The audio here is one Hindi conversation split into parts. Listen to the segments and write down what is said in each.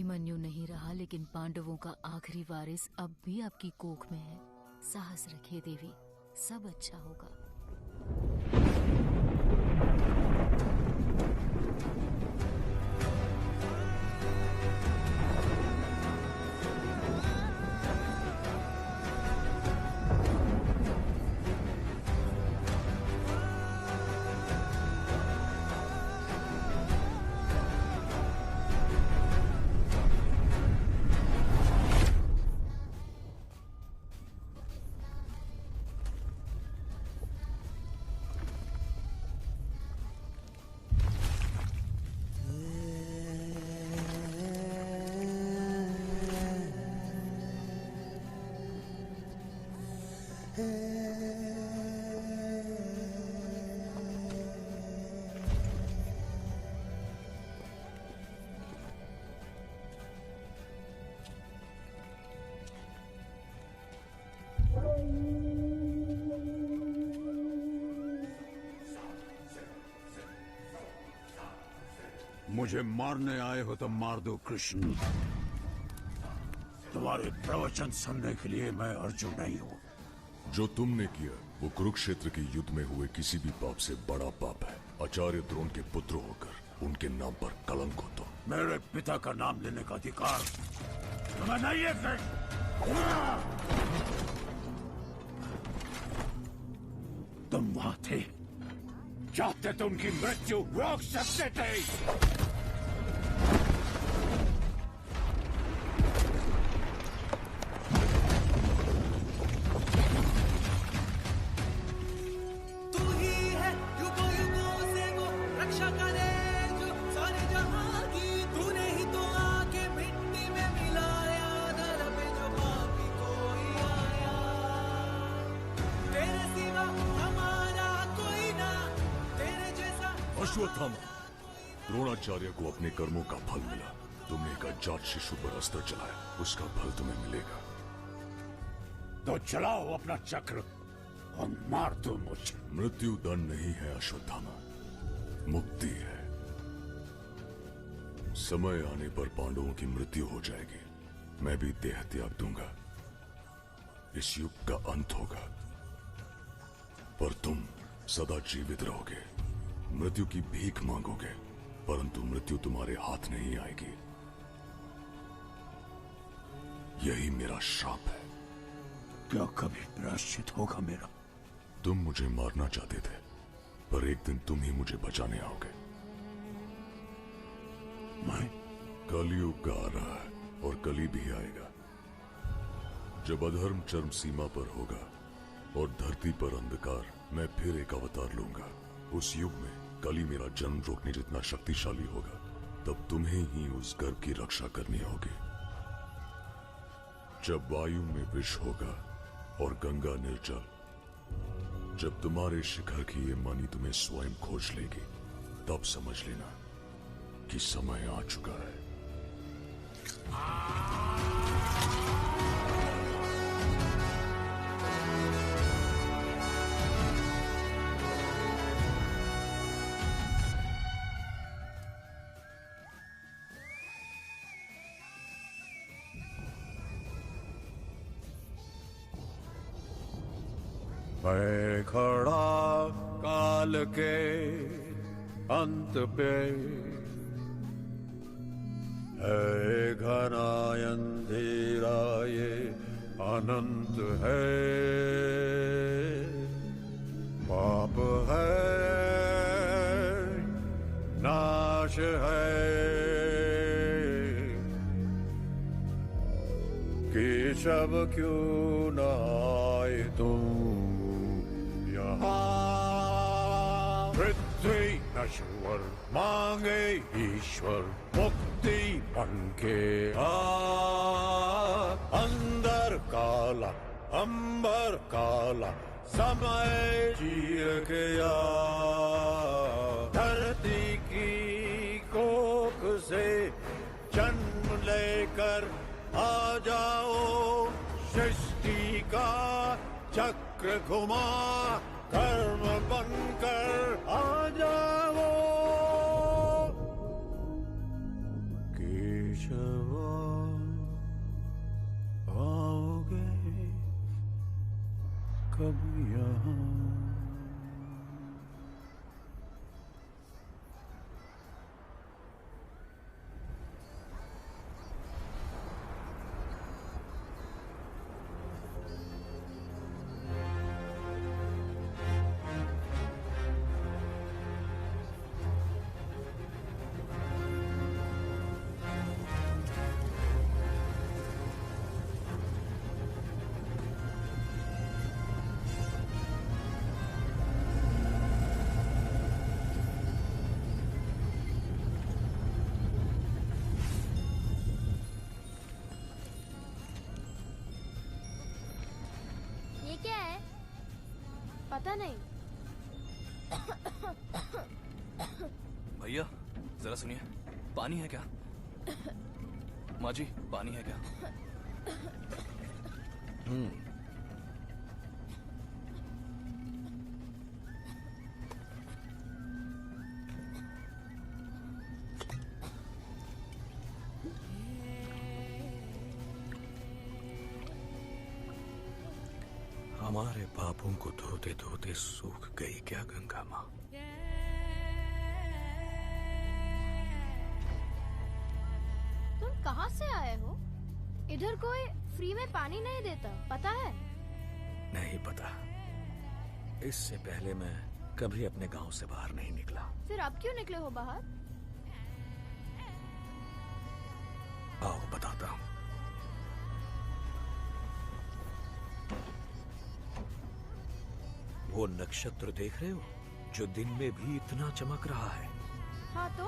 अभिमन्यु नहीं रहा, लेकिन पांडवों का आखिरी वारिस अब भी आपकी कोख में है। साहस रखिए देवी, सब अच्छा होगा। मुझे मारने आए हो तो मार दो कृष्ण। तुम्हारे प्रवचन सुनने के लिए मैं अर्जुन नहीं हूँ। जो तुमने किया वो कुरुक्षेत्र के युद्ध में हुए किसी भी पाप से बड़ा पाप है। आचार्य द्रोण के पुत्र होकर उनके नाम पर कलंक हो। तो मेरे पिता का नाम लेने का अधिकार तुम्हें नहीं है। तुम वहां थे, चाहते तो उनकी मृत्यु रोक सकते थे। अश्वत्थामा, द्रोणाचार्य को अपने कर्मों का फल मिला। तुमने एक अजात शिशु पर अस्त्र चलाया, उसका फल तुम्हें मिलेगा। तो चलाओ अपना चक्र और मार दो मुझे। मृत्यु दंड नहीं है अश्वत्थामा, मुक्ति है। समय आने पर पांडवों की मृत्यु हो जाएगी, मैं भी देह त्याग दूंगा। इस युग का अंत होगा, पर तुम सदा जीवित रहोगे। मृत्यु की भीख मांगोगे, परंतु मृत्यु तुम्हारे हाथ नहीं आएगी। यही मेरा श्राप है। क्या कभी प्रायश्चित होगा मेरा? तुम मुझे मारना चाहते थे, पर एक दिन तुम ही मुझे बचाने आओगे। मैं? कलयुग आ रहा है और कली भी आएगा। जब अधर्म चरम सीमा पर होगा और धरती पर अंधकार, मैं फिर एक अवतार लूंगा। उस युग में कली मेरा जन्म रोकने जितना शक्तिशाली होगा, तब तुम्हें ही उस गर्भ की रक्षा करनी होगी। जब वायु में विष होगा और गंगा निर्जल, जब तुम्हारे शिखर की ये मणि तुम्हें स्वयं खोज लेगी, तब समझ लेना कि समय आ चुका है। मैं खड़ा काल के अंत पे, है घना अंधेरा ये अनंत है। पाप है, नाश है, केशव क्यों न आए तुम पृथ्वी नश्वर मांगे ईश्वर, मुक्ति बन के अंदर काला अंबर काला, समय चीर गया। धरती की कोख से जन्म लेकर आ जाओ, सृष्टि का चक्र घुमा, कर्म बनकर आ जाओ। केशव कब यहाँ। ये क्या है? पता नहीं। भैया जरा सुनिए, पानी है क्या? माँ जी पानी है क्या? हमारे पापों को धोते धोते सूख गई क्या गंगा माँ? तुम कहाँ से आए हो? इधर कोई फ्री में पानी नहीं देता, पता है? नहीं पता। इससे पहले मैं कभी अपने गांव से बाहर नहीं निकला। फिर अब क्यों निकले हो बाहर? आओ बताता हूँ। वो नक्षत्र देख रहे हो जो दिन में भी इतना चमक रहा है? हाँ तो?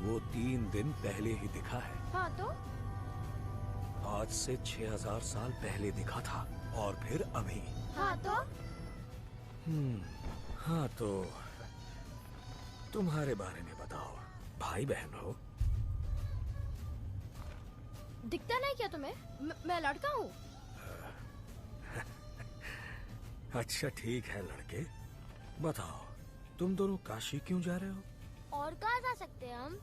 वो 3 दिन पहले ही दिखा है। हाँ तो? आज से 6000 साल पहले दिखा था और फिर अभी। हाँ तो? हाँ तो तुम्हारे बारे में बताओ, भाई बहन हो? दिखता नहीं क्या तुम्हें? मैं लड़का हूँ। अच्छा ठीक है लड़के, बताओ तुम दोनों काशी क्यों जा रहे हो? और कहाँ जा सकते हैं हम?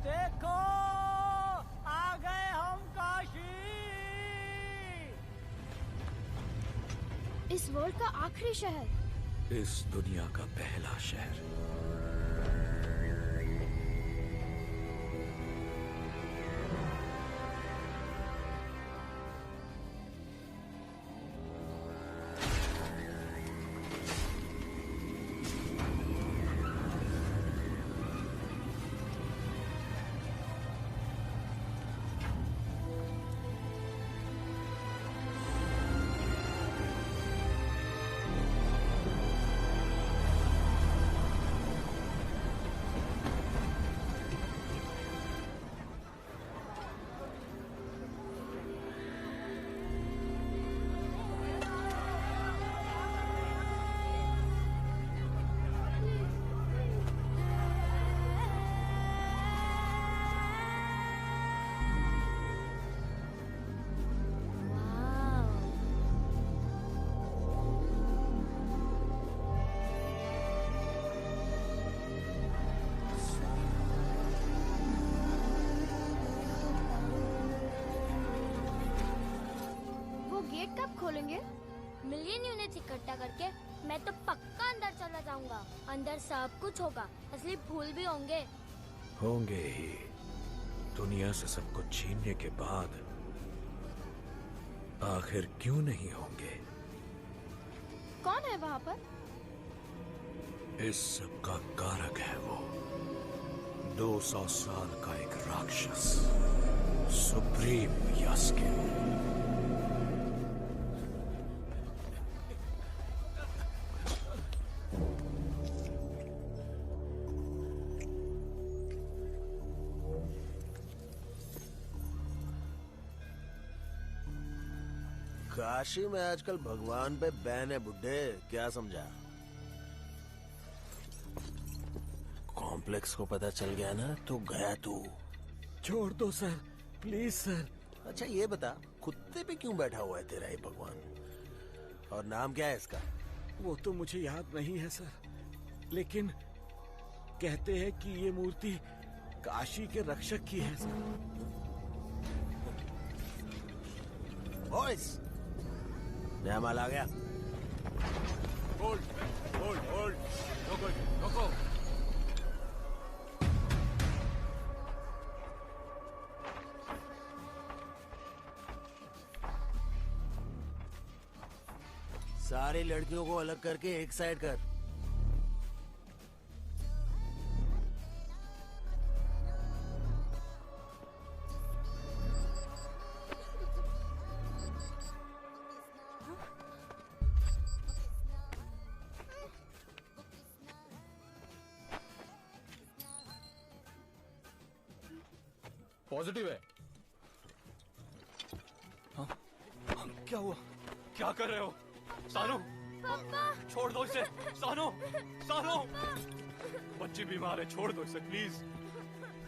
देखो आ गए हम काशी। इस वर्ल्ड का आखिरी शहर। इस दुनिया का पहला शहर। खोलेंगे? मिलियन यूनिट्स इकट्ठा करके मैं तो पक्का अंदर चला जाऊंगा। अंदर सब कुछ होगा, असली फूल भी होंगे। होंगे ही। दुनिया से सब कुछ छीनने के बाद आखिर क्यों नहीं होंगे? कौन है वहाँ पर? इस सब का कारक है वो 200 साल का एक राक्षस, सुप्रीम यास्किन। काशी में आजकल भगवान पे बैन है बुड्ढे, क्या समझा? कॉम्प्लेक्स को पता चल गया ना तो गया तू। छोड़ दो सर, प्लीज सर। अच्छा ये बता, कुत्ते पे क्यों बैठा हुआ है तेरा ये भगवान? और नाम क्या है इसका? वो तो मुझे याद नहीं है सर, लेकिन कहते हैं कि ये मूर्ति काशी के रक्षक की है सर। बॉयज, नया माल आ गया। होल्ड होल्ड होल्ड, रोको रोको। सारी लड़कियों को अलग करके एक साइड कर। पॉजिटिव है। हाँ? क्या हुआ? क्या कर रहे हो? सानू, छोड़ दो इसे। सानू, सानू, बच्ची बीमार है, छोड़ दो इसे प्लीज।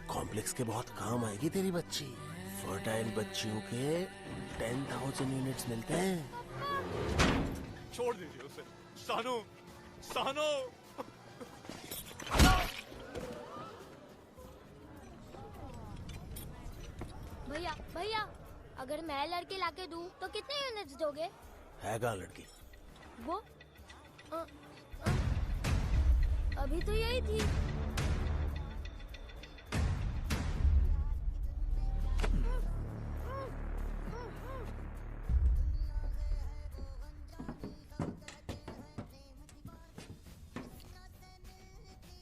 कॉम्प्लेक्स के बहुत काम आएगी तेरी बच्ची। फर्टाइल बच्चियों के 10,000 यूनिट्स मिलते हैं। छोड़ दीजिए उसे। सानू, सानू। भैया भैया, अगर मैं लड़के लाके दूं तो कितने यूनिट्स दोगे? है कहाँ लड़की? वो अभी तो यही थी।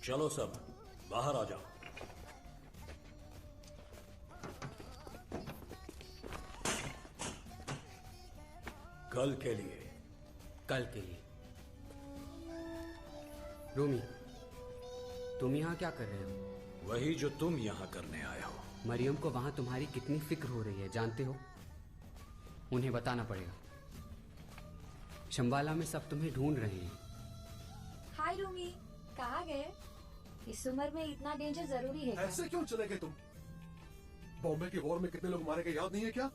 चलो सब बाहर आ जाओ। कल के लिए। कल के लिए। रूमी, तुम यहाँ क्या कर रहे हो? वही जो तुम यहाँ करने आए हो। मरियम को वहाँ तुम्हारी कितनी फिक्र हो रही है जानते हो? उन्हें बताना पड़ेगा। शंबाला में सब तुम्हें ढूंढ रहे हैं। हाय रूमी, कहाँ गए? इस उम्र में इतना डेंजर जरूरी है क्या? ऐसे क्यों चले गए तुम? बॉम्बे की वॉर में कितने लोग मारे गए याद नहीं है क्या?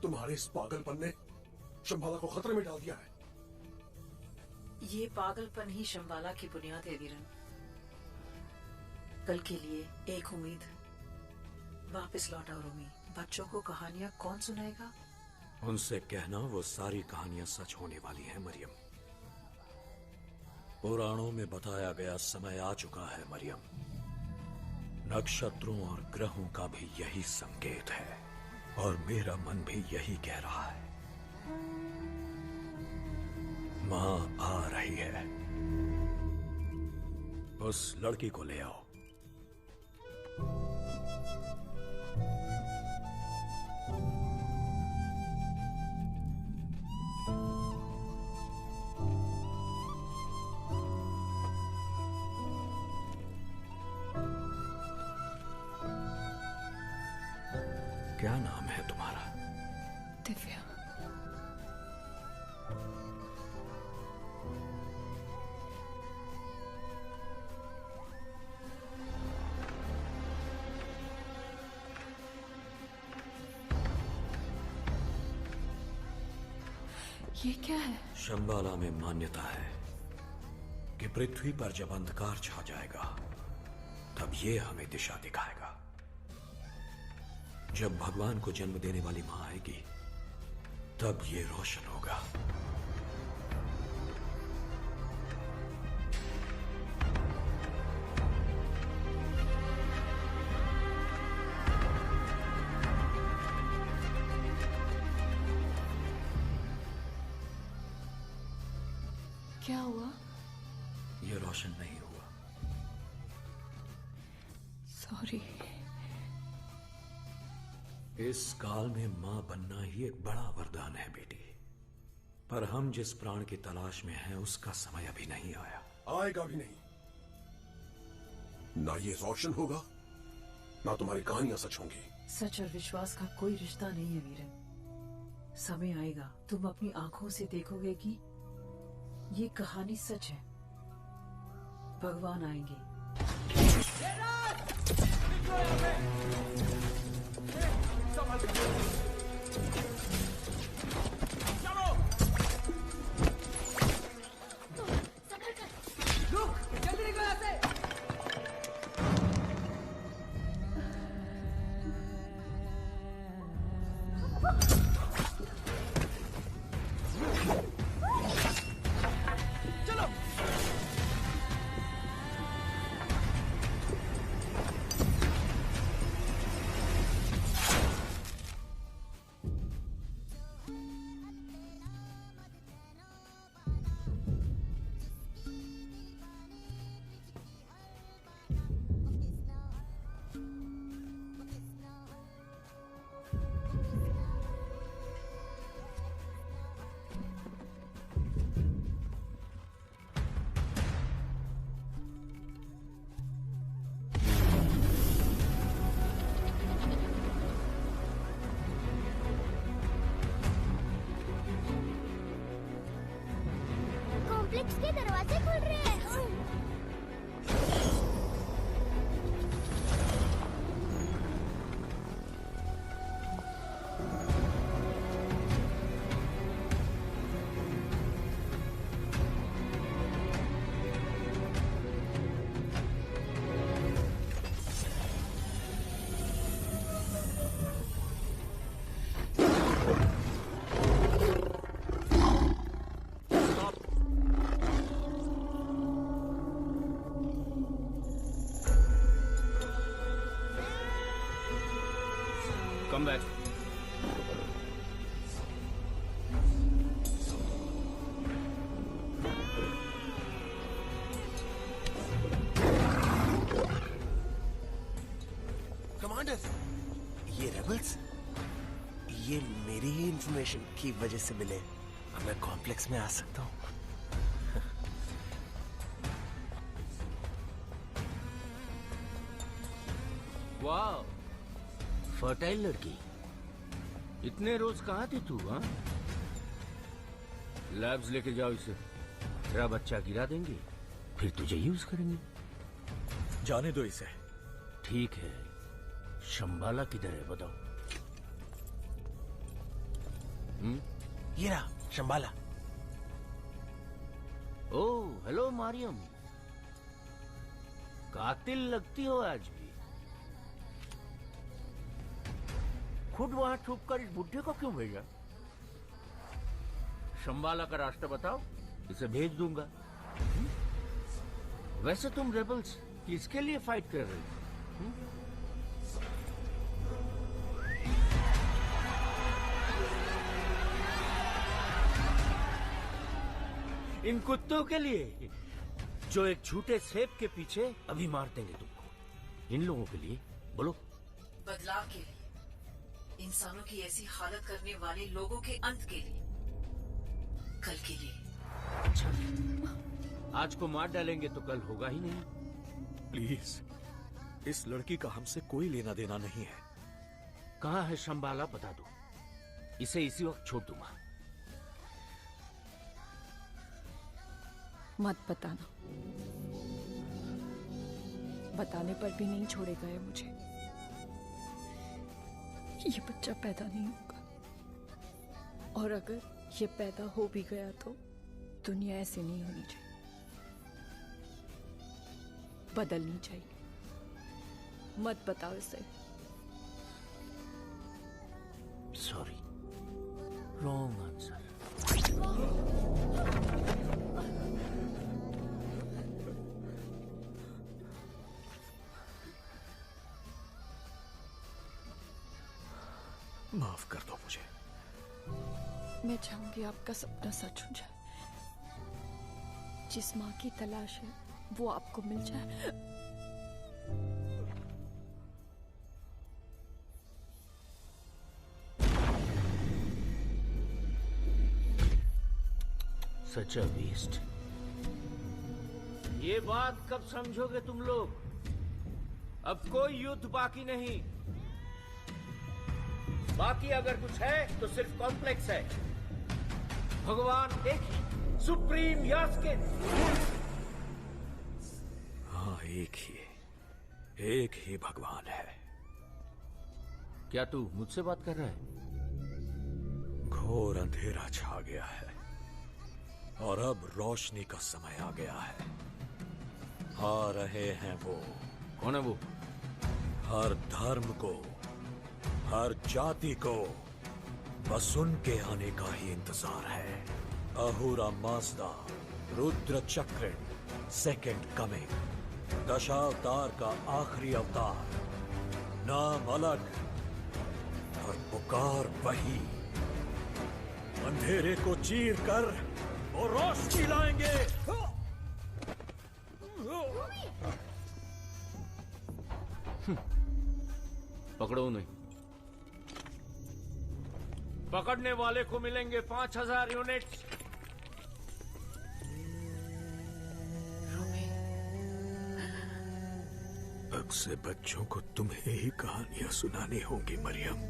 तुम्हारे इस पागलपन ने शंबाला को खतरे में डाल दिया है। ये पागलपन ही शंबाला की बुनियाद है वीरन। कल के लिए एक उम्मीद। वापस लौट आओ रूमी। बच्चों को कहानियां कौन सुनाएगा? उनसे कहना वो सारी कहानियां सच होने वाली हैं मरियम। पुराणों में बताया गया समय आ चुका है मरियम। नक्षत्रों और ग्रहों का भी यही संकेत है और मेरा मन भी यही कह रहा है। मां आ रही है। उस लड़की को ले आओ। क्या नाम है तुम्हारा? दिव्या। ये क्या है? शंबाला में मान्यता है कि पृथ्वी पर जब अंधकार छा जाएगा तब ये हमें दिशा दिखाएगा। जब भगवान को जन्म देने वाली मां आएगी तब ये रोशन होगा। क्या हुआ? ये रोशन नहीं हुआ। सॉरी। इस काल में मां बनना ही एक बड़ा वरदान है बेटी। पर हम जिस प्राण की तलाश में हैं उसका समय अभी नहीं आया। आएगा भी नहीं। ना ये रोशन होगा ना तुम्हारी कहानियां सच होंगी। सच और विश्वास का कोई रिश्ता नहीं है वीरन। समय आएगा तुम अपनी आंखों से देखोगे कि ये कहानी सच है। भगवान आएंगे। जल्दी निकलो यहाँ से। कॉम्प्लेक्स के दरवाजे खुल रहे हैं। Come back. कमांडर, ये रेबल्स ये मेरी ही इंफॉर्मेशन की वजह से मिले। अब मैं कॉम्प्लेक्स में आ सकता हूँ। वाह, फर्टाइल लड़की। इतने रोज कहाँ थी तू? हाँ, लैब्स लेके जाओ इसे। तेरा बच्चा गिरा देंगे, फिर तुझे यूज करेंगे। जाने दो इसे। ठीक है, शंबाला किधर है बताओ? ये रहा शंबाला। ओह, हेलो मारियम। कातिल लगती हो आज भी। खुद वहां छुपकर इस बुढ़े को क्यों भेजा? शंबाला का रास्ता बताओ, इसे भेज दूंगा। वैसे तुम रेबल्स किसके लिए फाइट कर रहे हो? इन कुत्तों के लिए जो एक झूठे सेब के पीछे अभी मार देंगे तुमको। इन लोगों के लिए बोलो। बदलाव के लिए, इंसानों की ऐसी हालत करने वाले लोगों के अंत के लिए, कल के लिए। अच्छा, आज को मार डालेंगे तो कल होगा ही नहीं। प्लीज, इस लड़की का हमसे कोई लेना देना नहीं है। कहाँ है शंबाला, बता दो। इसे इसी वक्त छोड़ दूंगा। मत बताना, बताने पर भी नहीं छोड़ेगा ये मुझे। ये बच्चा पैदा नहीं होगा, और अगर ये पैदा हो भी गया तो दुनिया ऐसी नहीं होनी चाहिए, बदलनी चाहिए। मत बताओ इसे। Sorry, wrong answer. माफ कर दो मुझे। मैं चाहूंगी आपका सपना सच हो जाए। जिस माँ की तलाश है वो आपको मिल जाए। सच अ वेस्ट। ये बात कब समझोगे तुम लोग? अब कोई युद्ध बाकी नहीं। बाकी अगर कुछ है तो सिर्फ कॉम्प्लेक्स है। भगवान एक ही, सुप्रीम यास्किन। हाँ, एक ही भगवान है। क्या तू मुझसे बात कर रहा है? घोर अंधेरा छा गया है और अब रोशनी का समय आ गया है। आ रहे हैं वो। कौन है वो? हर धर्म को, हर जाति को बस उनके आने का ही इंतजार है। अहुरा माजदा, रुद्र चक्र, सेकंड कमिंग, दशावतार का आखिरी अवतार। नाम अलग और पुकार वही। अंधेरे को चीर कर वो रोशनी लाएंगे। पकड़ो नहीं। पकड़ने वाले को मिलेंगे 5000 यूनिट्स। अब से बच्चों को तुम्हें ही कहानियां सुनानी होंगी मरियम।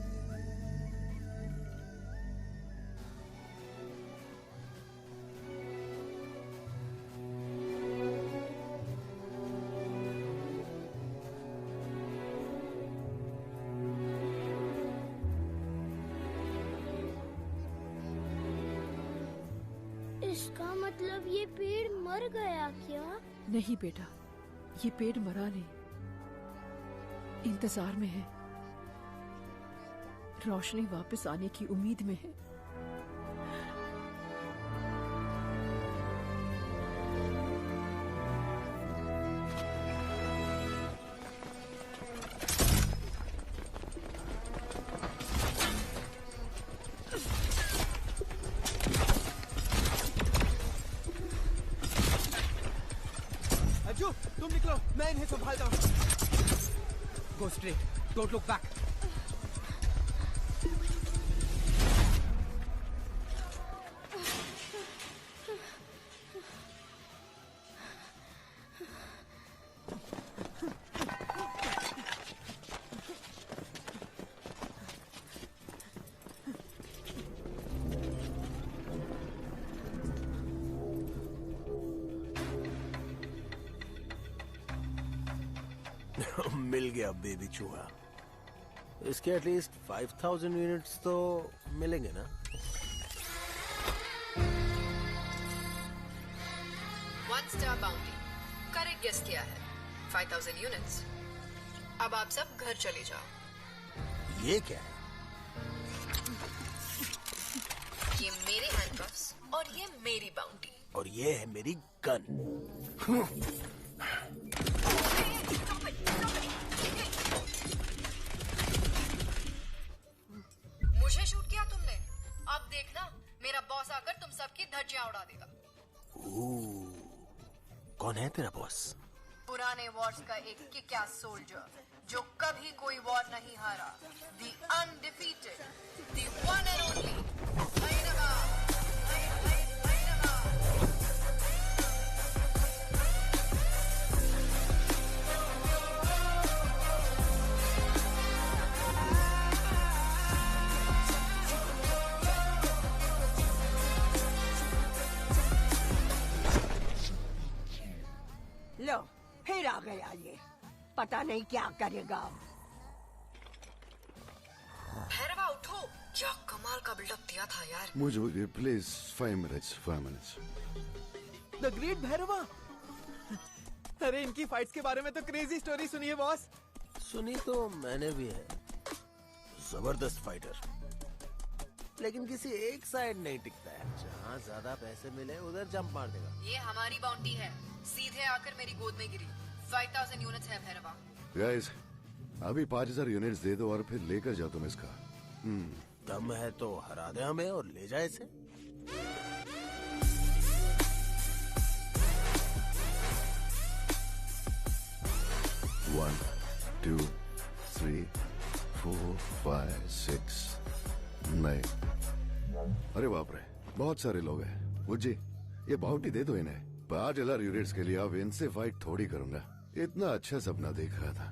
इसका मतलब ये पेड़ मर गया क्या? नहीं बेटा, ये पेड़ मरा नहीं, इंतजार में है, रोशनी वापस आने की उम्मीद में है। अज्जू, तुम निकलो, मैं इन्हें संभालता हूँ। Go straight, don't look back. मिल गया बेबी चूहा। इसके एटलीस्ट 5000 यूनिट्स तो मिलेंगे ना? One star bounty, correct guess किया है, 5000 यूनिट्स। अब आप सब घर चले जाओ। ये क्या है? ये मेरे हैंडकफ्स और ये मेरी बाउंटी। और ये है मेरी गन। मुझे शूट किया तुमने, अब देखना मेरा बॉस आकर तुम सबकी धज्जियां उड़ा देगा। कौन है तेरा बॉस? पुराने वॉर्स का एक किक-एस सोल्जर जो कभी कोई वॉर नहीं हारा, the undefeated, the one and only Bhairava. लो, फिर आ गया ये, पता नहीं क्या करेगा। भैरवा उठो, क्या कमाल का बिल्डअप दिया था यार। मुझे please 5 minutes. The great Bhairava. अरे इनकी फाइट्स के बारे में तो क्रेजी स्टोरी सुनी है बॉस। सुनी तो मैंने भी है, जबरदस्त फाइटर, लेकिन किसी एक साइड नहीं टिकता है। जहाँ ज्यादा पैसे मिले उधर जंप मार देगा। ये हमारी बाउंटी है, सीधे आकर मेरी गोद में गिरी। 5000 यूनिट्स है भैरवा। गाइस, अभी 5000 यूनिट्स दे दो और फिर लेकर जाओ तुम इसका। दम है तो हरा दे हमें और ले जाए इसे। One, 2, 3, 4, 5, 6, 9। अरे बाप रे, बहुत सारे लोग हैं। मुझे ये बाउंटी दे दो इन्हें। 5000 यूनिट्स के लिए अब इनसे फाइट थोड़ी करूंगा। इतना अच्छा सपना देख रहा था।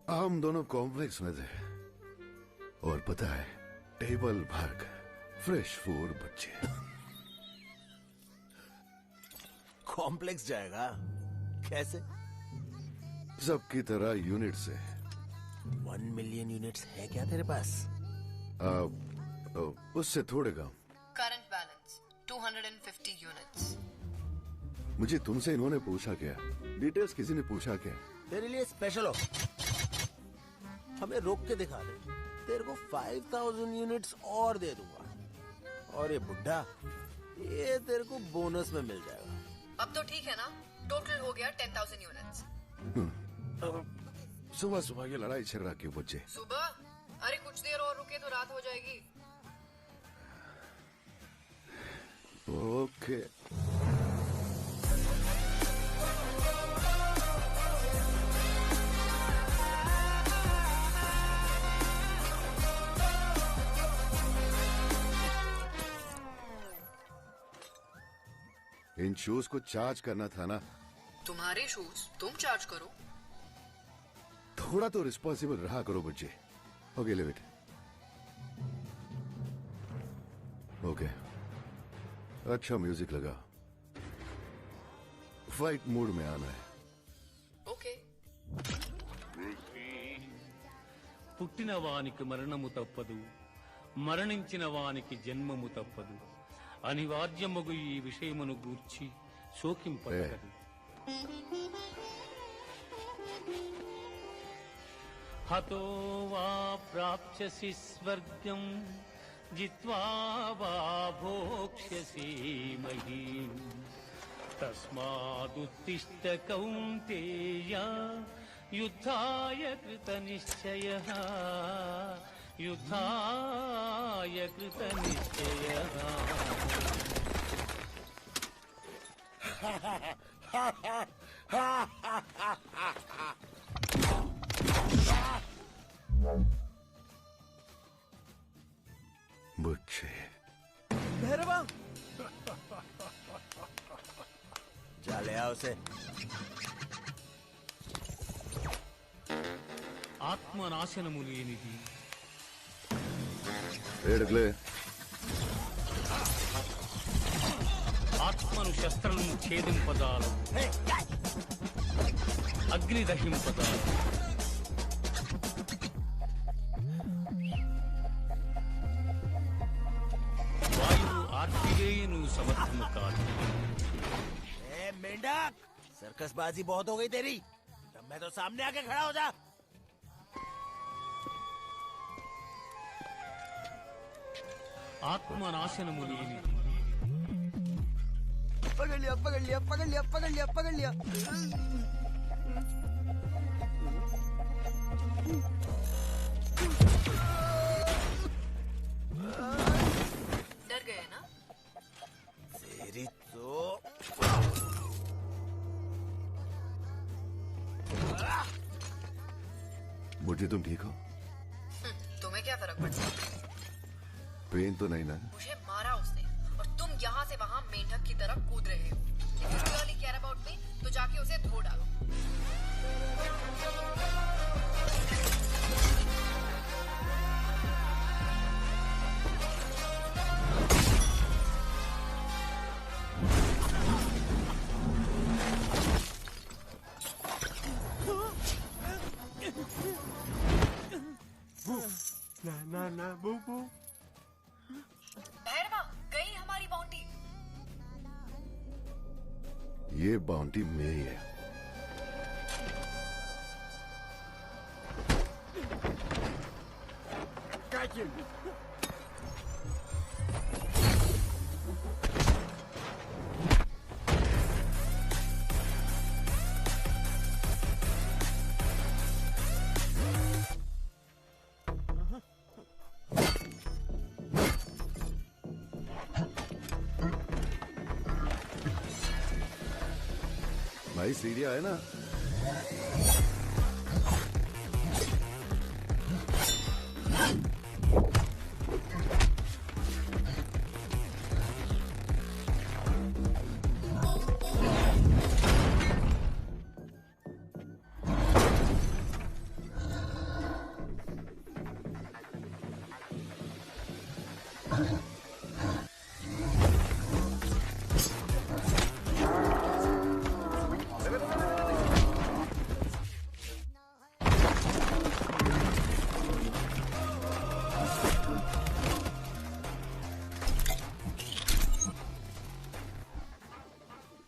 हम दोनों कॉम्प्लेक्स में थे और पता है, टेबल भर फ्रेश फूड बच्चे। कॉम्प्लेक्स जाएगा कैसे? सबकी तरह यूनिट से। 1 मिलियन यूनिट्स है क्या तेरे पास? उससे थोड़े कम। Current balance 250 units. मुझे तुमसे इन्होंने पूछा क्या? डिटेल्स किसी ने पूछा क्या? तेरे लिए स्पेशल हो, हमें रोक के दिखा दे, तेरे को 5000 यूनिट्स और दे दूंगा। और ये बुड्ढा, ये तेरे को बोनस में मिल जाएगा। अब तो ठीक है ना? टोटल हो गया 10,000 यूनिट्स। सुबह सुबह ये लड़ाई झगड़ा क्यों बच्चे? सुबह? अरे कुछ देर और रुके तो रात हो जाएगी। ओके। इन शूज को चार्ज करना था ना? तुम्हारे शूज तुम चार्ज करो। थोड़ा तो रिस्पॉन्सिबल रहा करो बच्चे। Okay live it. ओके, अच्छा म्यूजिक लगा। फाइट मूड में आना है। ओके। పుట్టిన వానికి మరణము తప్పదు, మరణించిన వానికి జన్మము తప్పదు అనివార్యమగు ఈ విషయమును గూర్చి శోకింపతగదు హతో వా ప్రాప్స్యసి స్వర్గం జిత్వా వా భోక్ష్యసి మహీం తస్మాదుత్తిష్ఠ కౌంతేయ యుద్ధాయ కృతనిశ్చయః యుద్ధాయ కృతనిశ్చయః मुझे भैरवा जा ले आओ उसे ఆత్మనాశనము లేనిది ఏడగలే ఆత్మను శస్త్రము ఛేదింపదాలు అగ్ని దహింపదాలు వాయువు ఆర్పివేయును సమర్థము కాదు मेंढक सर्कसबाजी बहुत हो गई तेरी तब मैं तो सामने आके खड़ा हो जा ఆత్మనాశనము లేనిది पकड़ लिया पकड़ लिया पकड़ लिया पकड़ लिया पकड़ लिया डर गए ना तेरी तो मुझे तुम ठीक हो तुम्हें क्या फर्क पड़ता है पेन तो नहीं ना मुझे मारा उसने और तुम यहाँ से वहाँ मेंढक की तरफ कूद रहे हो If you really care about me, तो जाके उसे धो डालो ना ना ना बू भैरवा गई हमारी बाउंटी ये बाउंटी मेरी है भाई सीढ़ियाँ है ना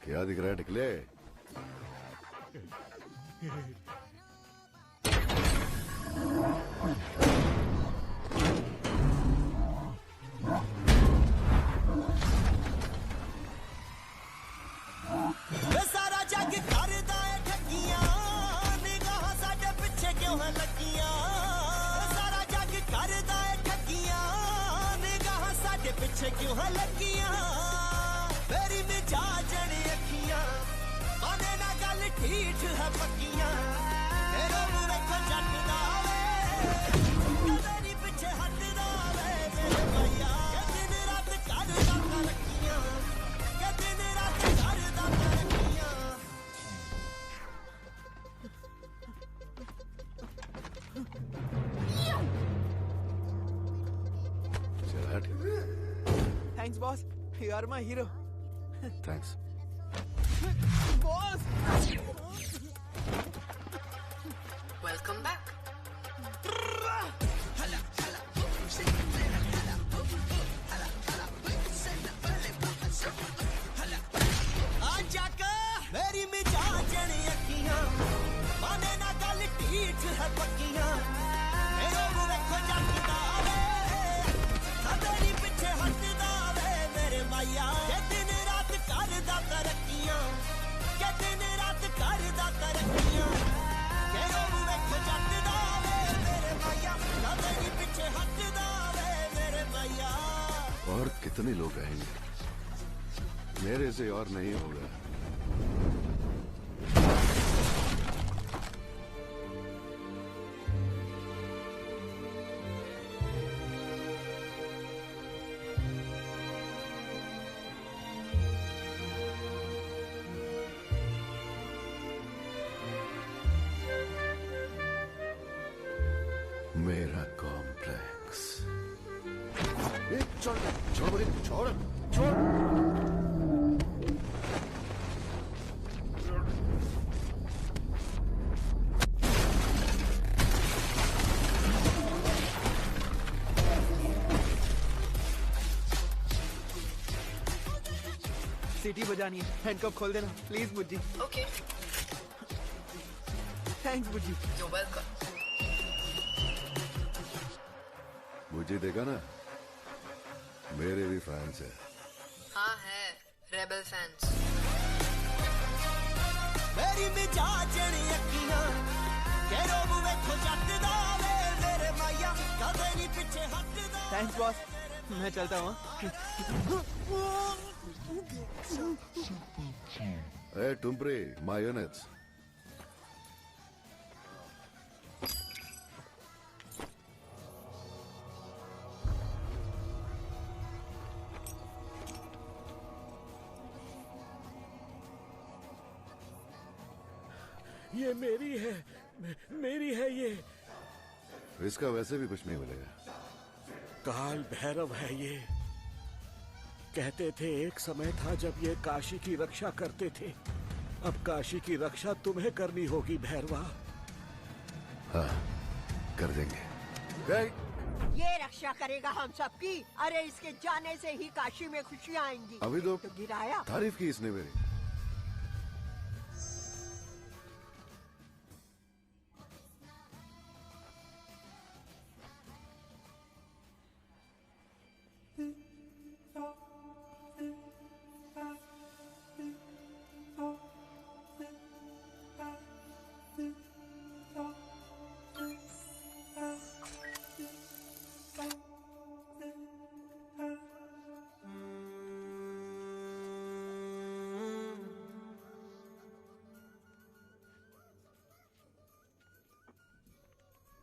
क्या दिख रहा है टिकले सारा जग करदा है ठगियां निगाह साडे पिछे क्यों है लगियां सारा जग करदा है ठगियां निगाह साडे पिछे क्यों है लगियां मेरी मिजाजन अखियां माने ना गल ठीक है पक्कियां तेरा मुंह देखो जटदा वे मेरी पिछे हटदा वे मेरे भैया दिन रात करदा तरक्कियां के दिन रात करदा तरक्कियां चल हट thanks boss you are my hero thanks boss welcome back और कितने लोग रहेंगे? मेरे से और नहीं होगा। मेरा कॉम्प्लेक्स। छोड़ छोड़ मुझे, छोड़ छोड़। सीटी बजानी है, हैंडकफ खोल देना please Bujji. Okay. Thanks Bujji. You're welcome. मुझे देखा ना, मेरे भी फैंस हैं। हाँ है, रेबल फैंस। मेरी मिजाजनी अखियां केरो बुवे खो जटदा वे मेरे माया कदे नहीं पीछे हटदा। थैंक्स बॉस, मैं चलता हूँ। ए टुम्परे, मायोनेट्स। ये मेरी है, मेरी है ये। इसका वैसे भी कुछ नहीं मिलेगा। काल भैरव है ये। कहते थे एक समय था जब ये काशी की रक्षा करते थे। अब काशी की रक्षा तुम्हें करनी होगी भैरवा। हाँ, कर देंगे। ये रक्षा करेगा हम सबकी। अरे इसके जाने से ही काशी में खुशियाँ आएंगी। अभी तो गिराया। तारीफ की इसने मेरी।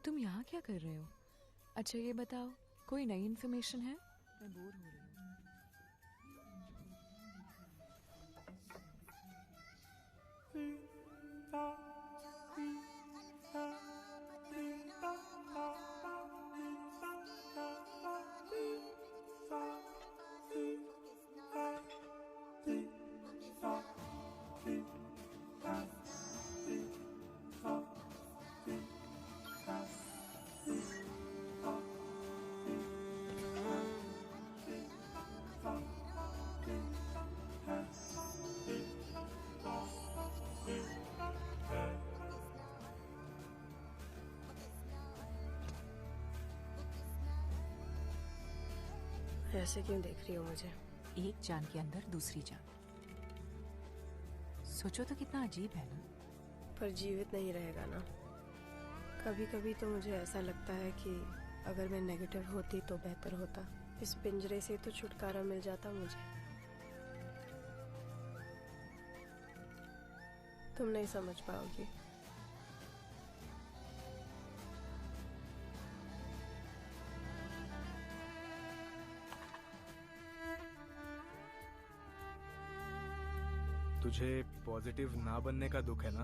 तुम यहाँ क्या कर रहे हो? अच्छा ये बताओ, कोई नई इन्फॉर्मेशन है? मैं बोर हो रही हूँ। ऐसे क्यों देख रही हो मुझे? एक जान के अंदर दूसरी जान। सोचो तो कितना अजीब है ना। पर जीवित नहीं रहेगा ना। कभी कभी तो मुझे ऐसा लगता है कि अगर मैं नेगेटिव होती तो बेहतर होता। इस पिंजरे से तो छुटकारा मिल जाता मुझे। तुम नहीं समझ पाओगी। तुझे पॉजिटिव ना बनने का दुख है ना?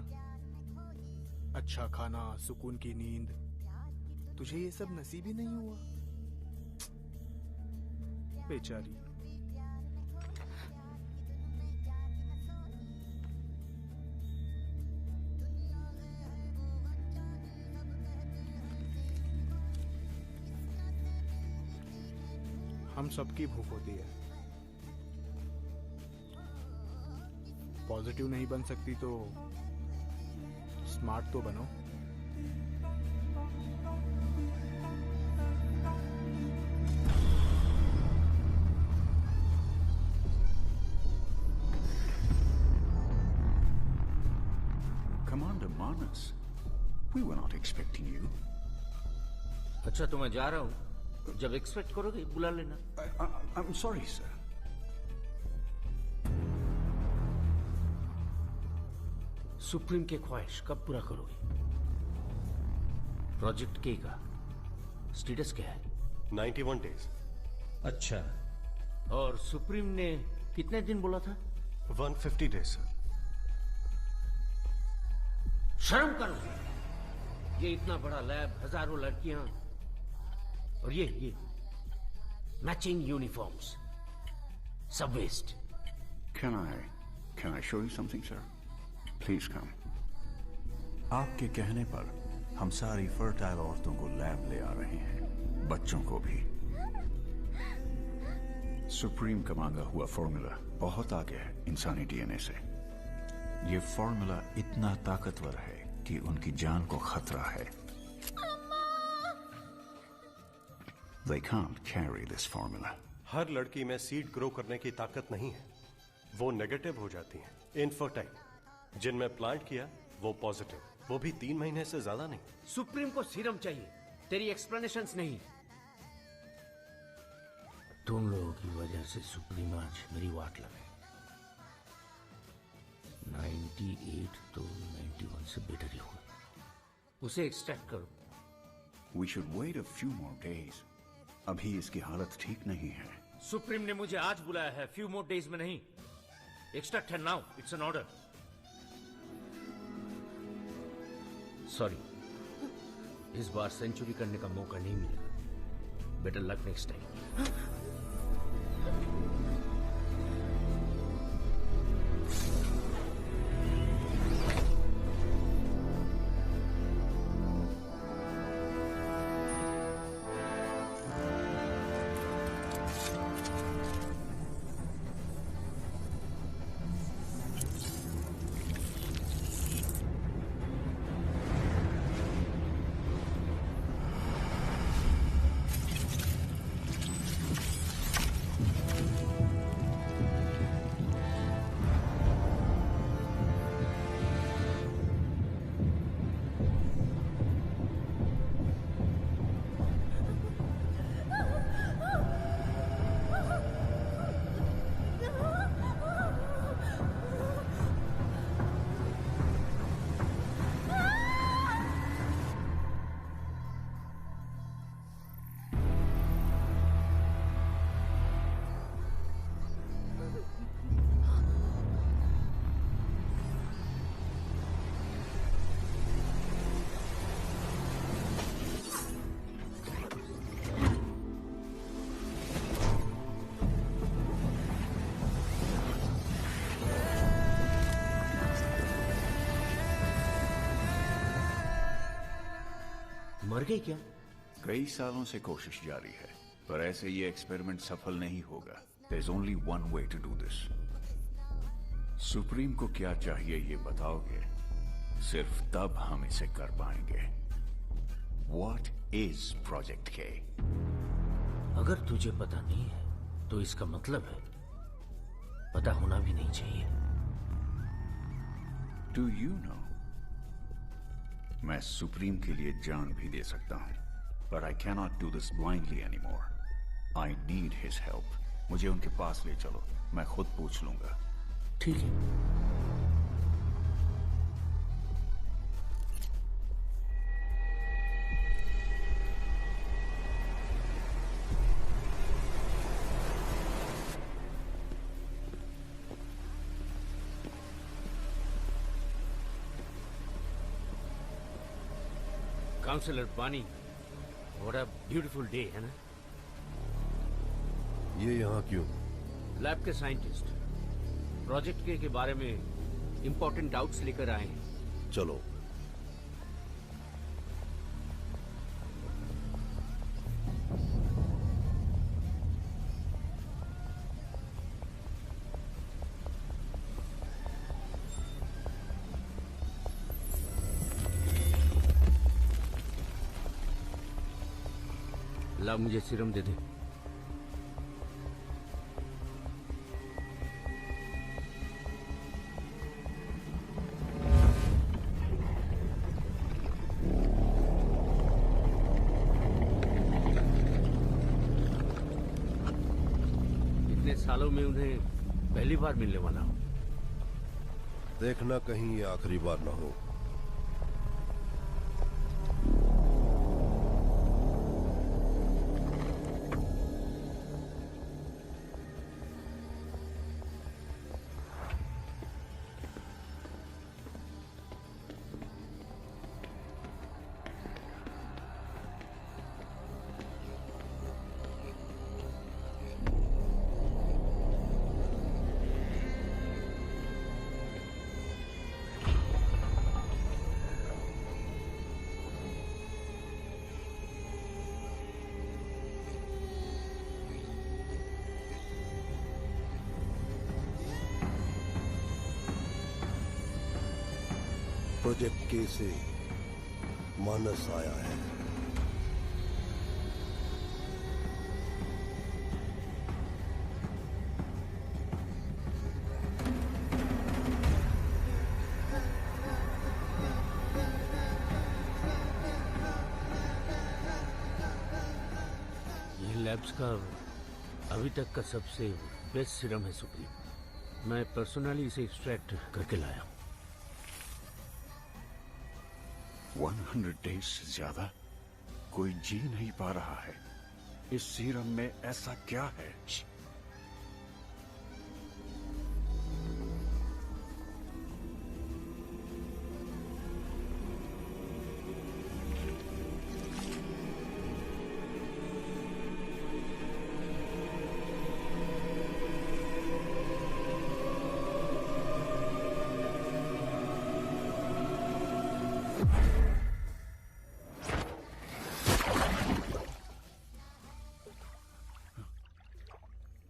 अच्छा खाना, सुकून की नींद, तुझे ये सब नसीब ही नहीं हुआ। बेचारी। हम सबकी भूख होती है। पॉजिटिव नहीं बन सकती तो स्मार्ट तो बनो। Commander Manas, we were not expecting you. अच्छा तो मैं जा रहा हूँ। जब एक्सपेक्ट करोगे बुला लेना। I'm sorry, sir. सुप्रीम के ख्वाहिश कब पूरा करोगे? प्रोजेक्ट के का स्टेटस क्या है? 91 डेज। अच्छा, और सुप्रीम ने कितने दिन बोला था? 150 डेज सर। शर्म करो, ये इतना बड़ा लैब, हजारों लड़कियां और ये मैचिंग यूनिफॉर्म्स, सब waste. Can I show you something, sir? Please come. आपके कहने पर हम सारी फर्टाइल औरतों को लैब ले आ रहे हैं, बच्चों को भी। सुप्रीम का मांगा हुआ फॉर्मूला बहुत आगे है इंसानी डीएनए से। ये फॉर्मूला इतना ताकतवर है कि उनकी जान को खतरा है। They can't carry this formula. हर लड़की में सीड ग्रो करने की ताकत नहीं है, वो नेगेटिव हो जाती हैं, इनफर्टाइल। जिनमें प्लांट किया वो पॉजिटिव, वो भी 3 महीने से ज्यादा नहीं। सुप्रीम को सीरम चाहिए, तेरी एक्सप्लेनेशंस नहीं। तुम लोगों की वजह से सुप्रीम आज मेरी वाट लगे। 98 तो 91 से बेटर ही हुआ। उसे एक्सट्रैक्ट करो। We should wait a few more days. अभी इसकी हालत ठीक नहीं है। सुप्रीम ने मुझे आज बुलाया है, फ्यू मोर डेज में नहीं। एक्सट्रैक्ट है now, it's an order. Sorry, इस बार सेंचुरी करने का मौका नहीं मिलेगा। Better luck next time. मर गई क्या? कई सालों से कोशिश जारी है, पर ऐसे ये एक्सपेरिमेंट सफल नहीं होगा। There's only one way to do this. Supreme को क्या चाहिए ये बताओगे, सिर्फ तब हम इसे कर पाएंगे। What is Project K? अगर तुझे पता नहीं है तो इसका मतलब है पता होना भी नहीं चाहिए। Do you know? मैं सुप्रीम के लिए जान भी दे सकता हूं, but I cannot do this blindly anymore. I need his help. मुझे उनके पास ले चलो, मैं खुद पूछ लूंगा। ठीक है। काउंसलर पानी, व्हाट अ ब्यूटीफुल डे है ना? ये यहाँ क्यों? लैब के साइंटिस्ट प्रोजेक्ट के बारे में इंपॉर्टेंट डाउट्स लेकर आए हैं। चलो। ला, मुझे सीरम दे दे। इतने सालों में उन्हें पहली बार मिलने वाला हूँ। देखना कहीं ये आखिरी बार ना हो। प्रोजेक्ट के से मानस आया है। ये लैब्स का अभी तक का सबसे बेस्ट सीरम है सुप्रीम। मैं पर्सनली इसे एक्सट्रैक्ट करके लाया हूँ। 100 डेज से ज्यादा कोई जी नहीं पा रहा है। इस सीरम में ऐसा क्या है?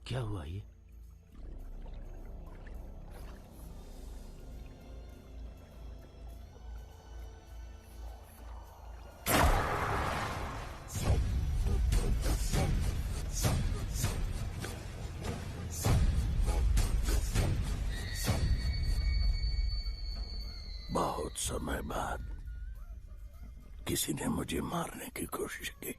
क्या हुआ ये? बहुत समय बाद किसी ने मुझे मारने की कोशिश की।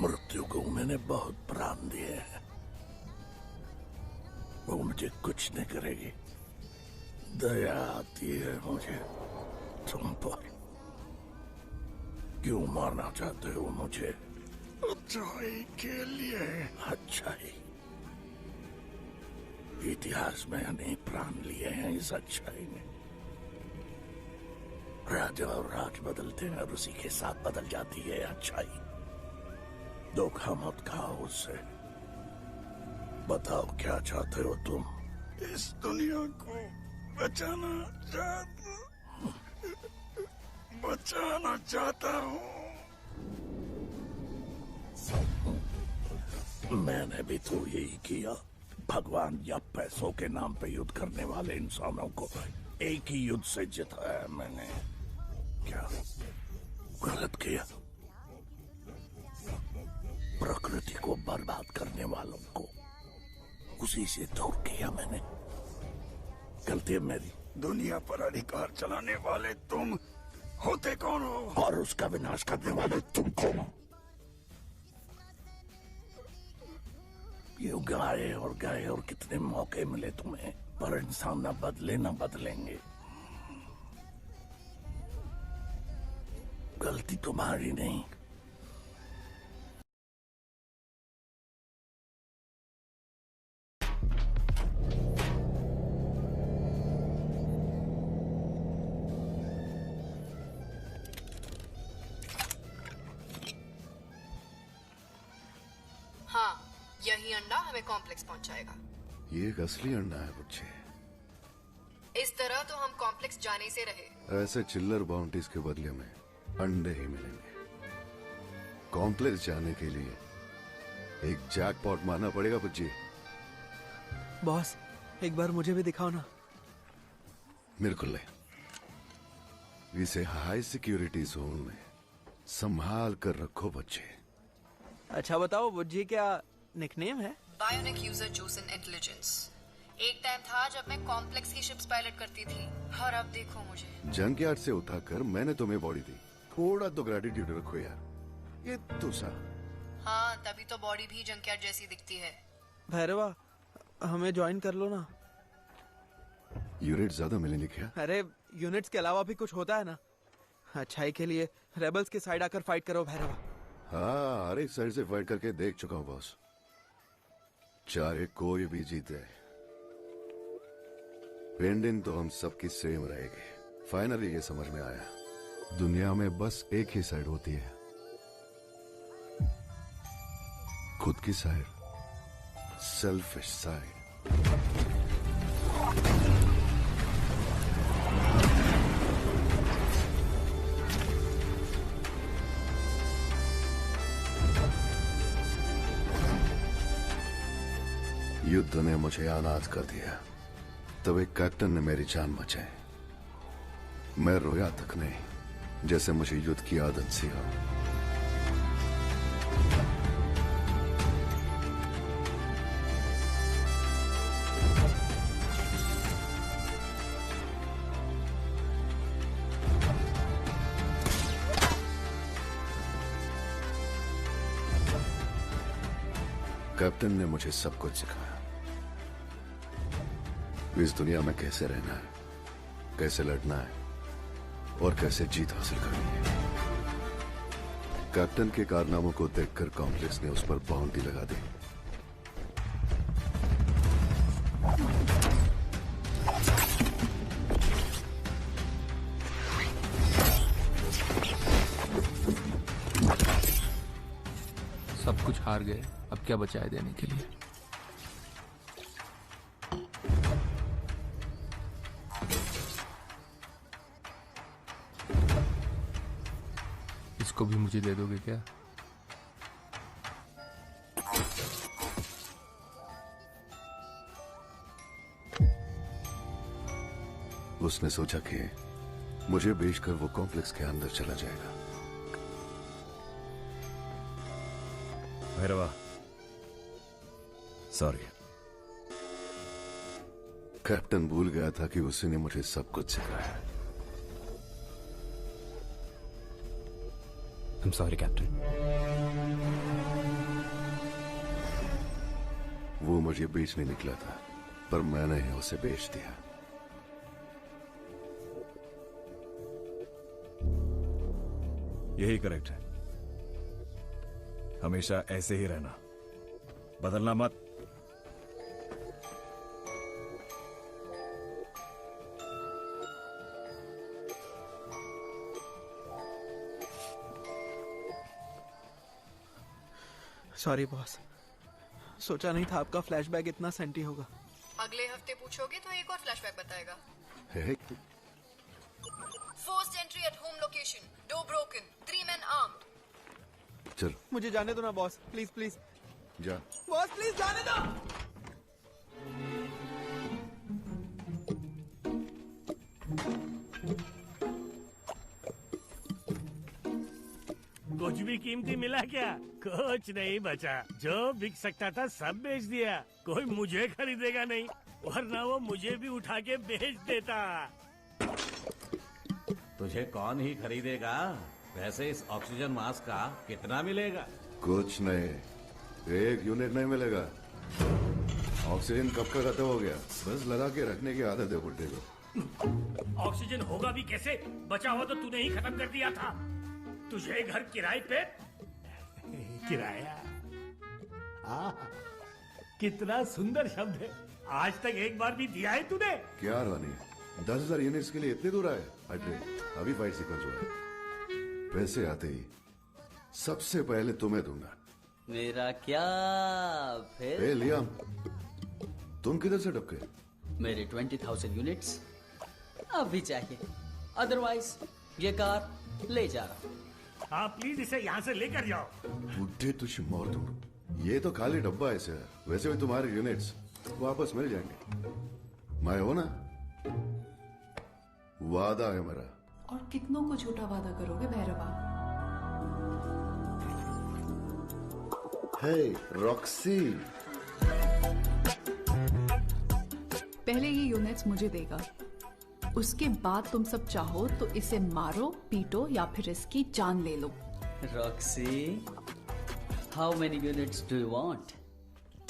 मृत्यु को मैंने बहुत प्राण दिए हैं। वो मुझे कुछ नहीं करेगी। दया आती है मुझे तुम पर। क्यों मारना चाहते हो मुझे? अच्छाई के लिए। अच्छाई? इतिहास में अनेक प्राण लिए हैं इस अच्छाई ने। राजा और राज बदलते हैं और उसी के साथ बदल जाती है अच्छाई। धोखा मत खाओ उससे। बताओ क्या चाहते हो तुम? इस दुनिया को बचाना चाहता हूँ। मैंने भी तो यही किया। भगवान या पैसों के नाम पे युद्ध करने वाले इंसानों को एक ही युद्ध से जिताया मैंने। क्या गलत किया? प्रकृति को बर्बाद करने वालों को उसी से दूर किया मैंने। गलती है मेरी। दुनिया पर अधिकार चलाने वाले तुम होते कौन हो? और उसका विनाश करने वाले तुम कौन हो? ये गाए और कितने मौके मिले तुम्हें, पर इंसान न बदले न बदलेंगे। गलती तुम्हारी नहीं। हाँ, यही अंडा हमें कॉम्प्लेक्स पहुंचाएगा। ये एक असली अंडा है बच्चे। इस तरह तो हम कॉम्प्लेक्स जाने से रहे। ऐसे चिल्लर बाउंटीज के बदले में अंडे ही मिलेंगे। कॉम्प्लेक्स जाने के लिए एक जैकपॉट मारना पड़ेगा बुज्जी। बॉस एक बार मुझे भी दिखाओ ना। बिल्कुल नहीं। इसे हाई सिक्योरिटी जोन में संभाल कर रखो बच्चे। अच्छा बताओ बुज्जी क्या निकनेम है? Bionic user Jason intelligence. एक टाइम था जब मैं कॉम्प्लेक्स की शिप्स पायलट करती थी और अब देखो मुझे। जंकयार्ड से उठाकर मैंने तुम्हें बॉडी दी, थोड़ा तो ग्रेटिट्यूड रखो यार। ये तो सा। हाँ तभी तो बॉडी भी जंकयार्ड जैसी दिखती है। भैरवा हमें ज्वाइन कर लो ना। यूनिट ज्यादा मिलेंगे क्या? अरे यूनिट्स के अलावा भी कुछ होता है ना। अच्छाई के लिए रेबल्स के साइड आकर फाइट करो भैरवा। हाँ हर एक साइड से फाइट करके देख चुका हूँ बॉस, चाहे कोई भी जीते एंडिंग तो हम सबकी सेम रहेगी। फाइनली ये समझ में आया, दुनिया में बस एक ही साइड होती है, खुद की साइड, सेल्फिश साइड। युद्ध ने मुझे अनाथ कर दिया, तब एक कैप्टन ने मेरी जान बचाई। मैं रोया तक नहीं, जैसे मुझे युद्ध की आदत सी हो। कैप्टन ने मुझे सब कुछ सिखाया, इस दुनिया में कैसे रहना है, कैसे लड़ना है और कैसे जीत हासिल करनी है। कैप्टन के कारनामों को देखकर कॉम्प्लेक्स ने उस पर बाउंड्री लगा दी। सब कुछ हार गए, अब क्या बचा है देने के लिए? इसको भी मुझे दे दोगे क्या? उसने सोचा कि मुझे बेचकर वो कॉम्प्लेक्स के अंदर चला जाएगा। भैरवा सॉरी। कैप्टन भूल गया था कि उसी ने मुझे सब कुछ सिखाया। I'm sorry, captain. वो मुझे बेचने निकला था, पर मैंने ही उसे बेच दिया। यही करेक्ट है, हमेशा ऐसे ही रहना, बदलना मत। सॉरी बॉस, सोचा नहीं था आपका फ्लैशबैक इतना सेंटी होगा। अगले हफ्ते पूछोगे तो एक और फ्लैशबैक बताएगा। Forced entry at home location, door broken, 3 men armed। चल मुझे जाने दो ना बॉस, प्लीज प्लीज। जा बॉस प्लीज जाने दो। कुछ भी कीमती मिला क्या? कुछ नहीं बचा, जो बिक सकता था सब बेच दिया। कोई मुझे खरीदेगा नहीं, वरना वो मुझे भी उठा के बेच देता। तुझे कौन ही खरीदेगा? वैसे इस ऑक्सीजन मास्क का कितना मिलेगा? कुछ नहीं, एक यूनिट नहीं मिलेगा। ऑक्सीजन कब का खत्म हो गया, बस लगा के रखने की आदत है बुड्ढे को। ऑक्सीजन होगा भी कैसे? बचा हुआ तो तूने ही खत्म कर दिया था। तुझे घर किराए पे? किराया, कितना सुंदर शब्द है। आज तक एक बार भी दिया है तूने? क्या रानी, 10,000 यूनिट्स के लिए इतनी दूर आए? हटे, अभी फाइट सीक्वेंस हुआ है। पैसे आते ही सबसे पहले तुम्हें दूंगा। मेरा क्या फिर? ए लियाम, तुम किधर से टपके? मेरे 20,000 यूनिट्स अभी चाहिए, अदरवाइज ये कार ले जा रहा हूँ। हाँ प्लीज इसे यहाँ से लेकर जाओ। बुड्ढे तुझे मार दूंगा। ये तो खाली डब्बा है सर। वैसे भी तुम्हारे यूनिट्स वापस मिल जाएंगे। मैं हो ना, वादा है मेरा। और कितनों को झूठा वादा करोगे भैरवा? हे रॉक्सी, पहले ये यूनिट्स मुझे देगा, उसके बाद तुम सब चाहो तो इसे मारो, पीटो या फिर इसकी जान ले लो। Roxy, how many units do you want?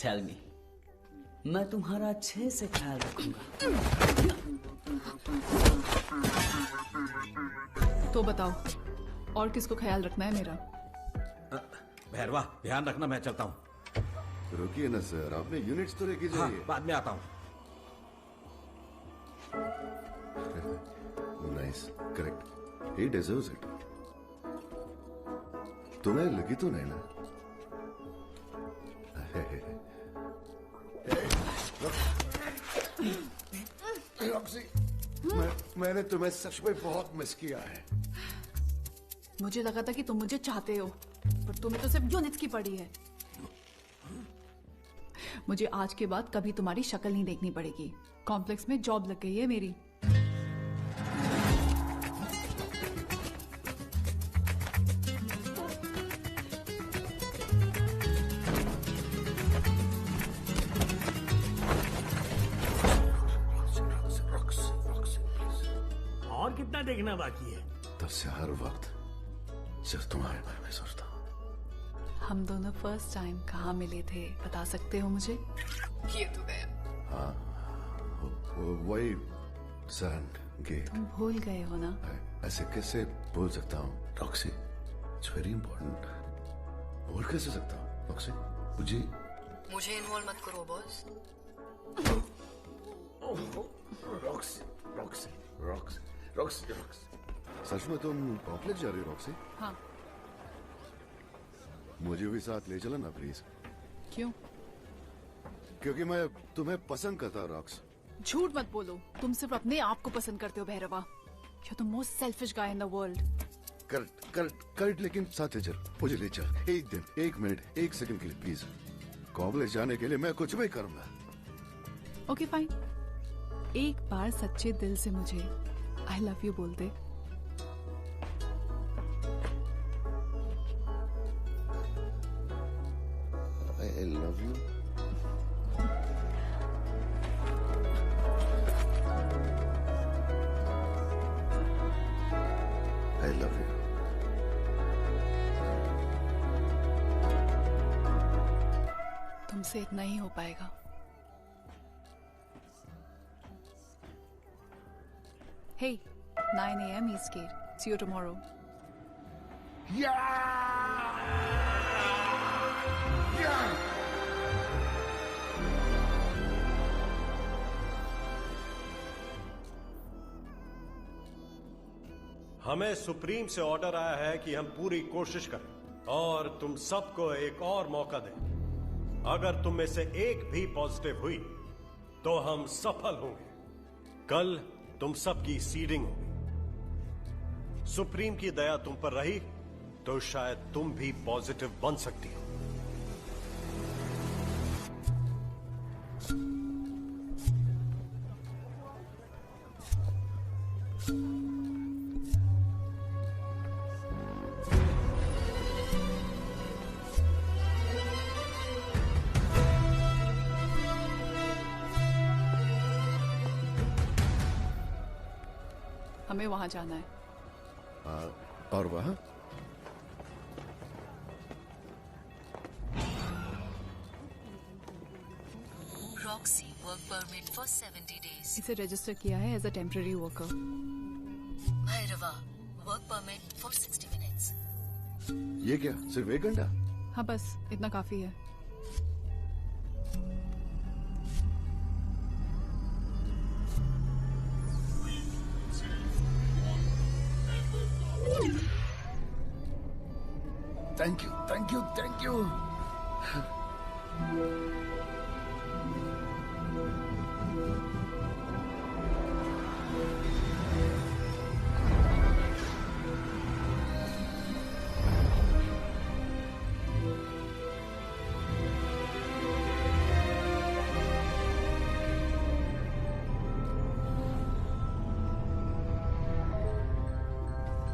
Tell me, मैं तुम्हारा अच्छे से ख्याल रखूंगा। तो बताओ, और किसको ख्याल रखना है मेरा? भैरवा, ध्यान रखना, मैं चलता हूँ। रुकिए ना सर, आपने यूनिट्स तो लेके जाइए। हाँ, बाद में आता हूँ। Nice, correct, he deserves it. तुम्हें लगी तो नहीं ना? रॉक्सी, मैंने तुम्हें सच में बहुत मिस किया है। मुझे लगा था कि तुम मुझे चाहते हो, पर तुम्हें तो सिर्फ यूनिट्स की पड़ी है। मुझे आज के बाद कभी तुम्हारी शक्ल नहीं देखनी पड़ेगी। कॉम्प्लेक्स में जॉब लग गई है मेरी। और कितना देखना बाकी है? तब से हर वक्त सिर्फ तुम्हारे बारे में सोचता हूँ। हम दोनों फर्स्ट टाइम कहाँ मिले थे, बता सकते हो मुझे? ये तो गया। हाँ, वही सैंड गेट। तुम भूल गए हो ना? ऐसे कैसे भूल सकता हूँ रॉक्सी? It's very important. भूल कैसे सकता हूँ रॉक्सी? मुझे इन्वॉल्व मत करो boss. Roxy, Roxy, Roxy, Roxy, Roxy, सच में तुम कॉम्प्लेक्स जा रही हो रॉक्सी? हाँ। मुझे भी साथ ले चलो ना प्लीज। क्यों? क्योंकि मैं तुम्हें पसंद करता हूँ रॉक्स। झूठ मत बोलो, तुम सिर्फ अपने आप को पसंद करते हो Bhairahawa. You're the most selfish guy in the world. Correct, लेकिन साथ ले चल, मुझे ले चल। एक दिन, एक मिनट, एक सेकंड के लिए प्लीज। कॉम्प्लेक्स जाने के लिए मैं कुछ भी करूंगा। ओके फाइन, एक बार सच्चे दिल से मुझे आई लव यू बोल दे। I love you. I love you. तुमसे इतना ही हो पाएगा। Hey, 9 a.m. Eastgate. See you tomorrow. हमें सुप्रीम से ऑर्डर आया है कि हम पूरी कोशिश करें और तुम सबको एक और मौका दें। अगर तुम में से एक भी पॉजिटिव हुई तो हम सफल होंगे। कल तुम सबकी सीडिंग होगी। सुप्रीम की दया तुम पर रही तो शायद तुम भी पॉजिटिव बन सकती हो। हमें वहां जाना है। और वहां? Roxy work permit for 70 days। इसे रजिस्टर किया है as a temporary worker. Bhairava work permit for 60 minutes। ये क्या, सिर्फ 1 घंटा? हाँ बस इतना काफी है। Thank you, thank you, thank you.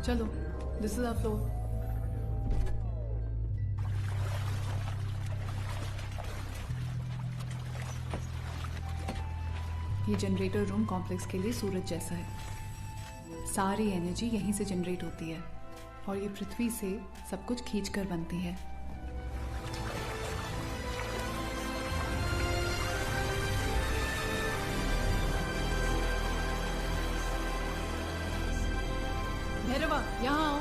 चलो, दिस इज आवर फ्लोर। ये जनरेटर रूम कॉम्प्लेक्स के लिए सूरज जैसा है। सारी एनर्जी यहीं से जनरेट होती है और ये पृथ्वी से सब कुछ खींचकर बनती है। भैरवा, यहाँ आओ,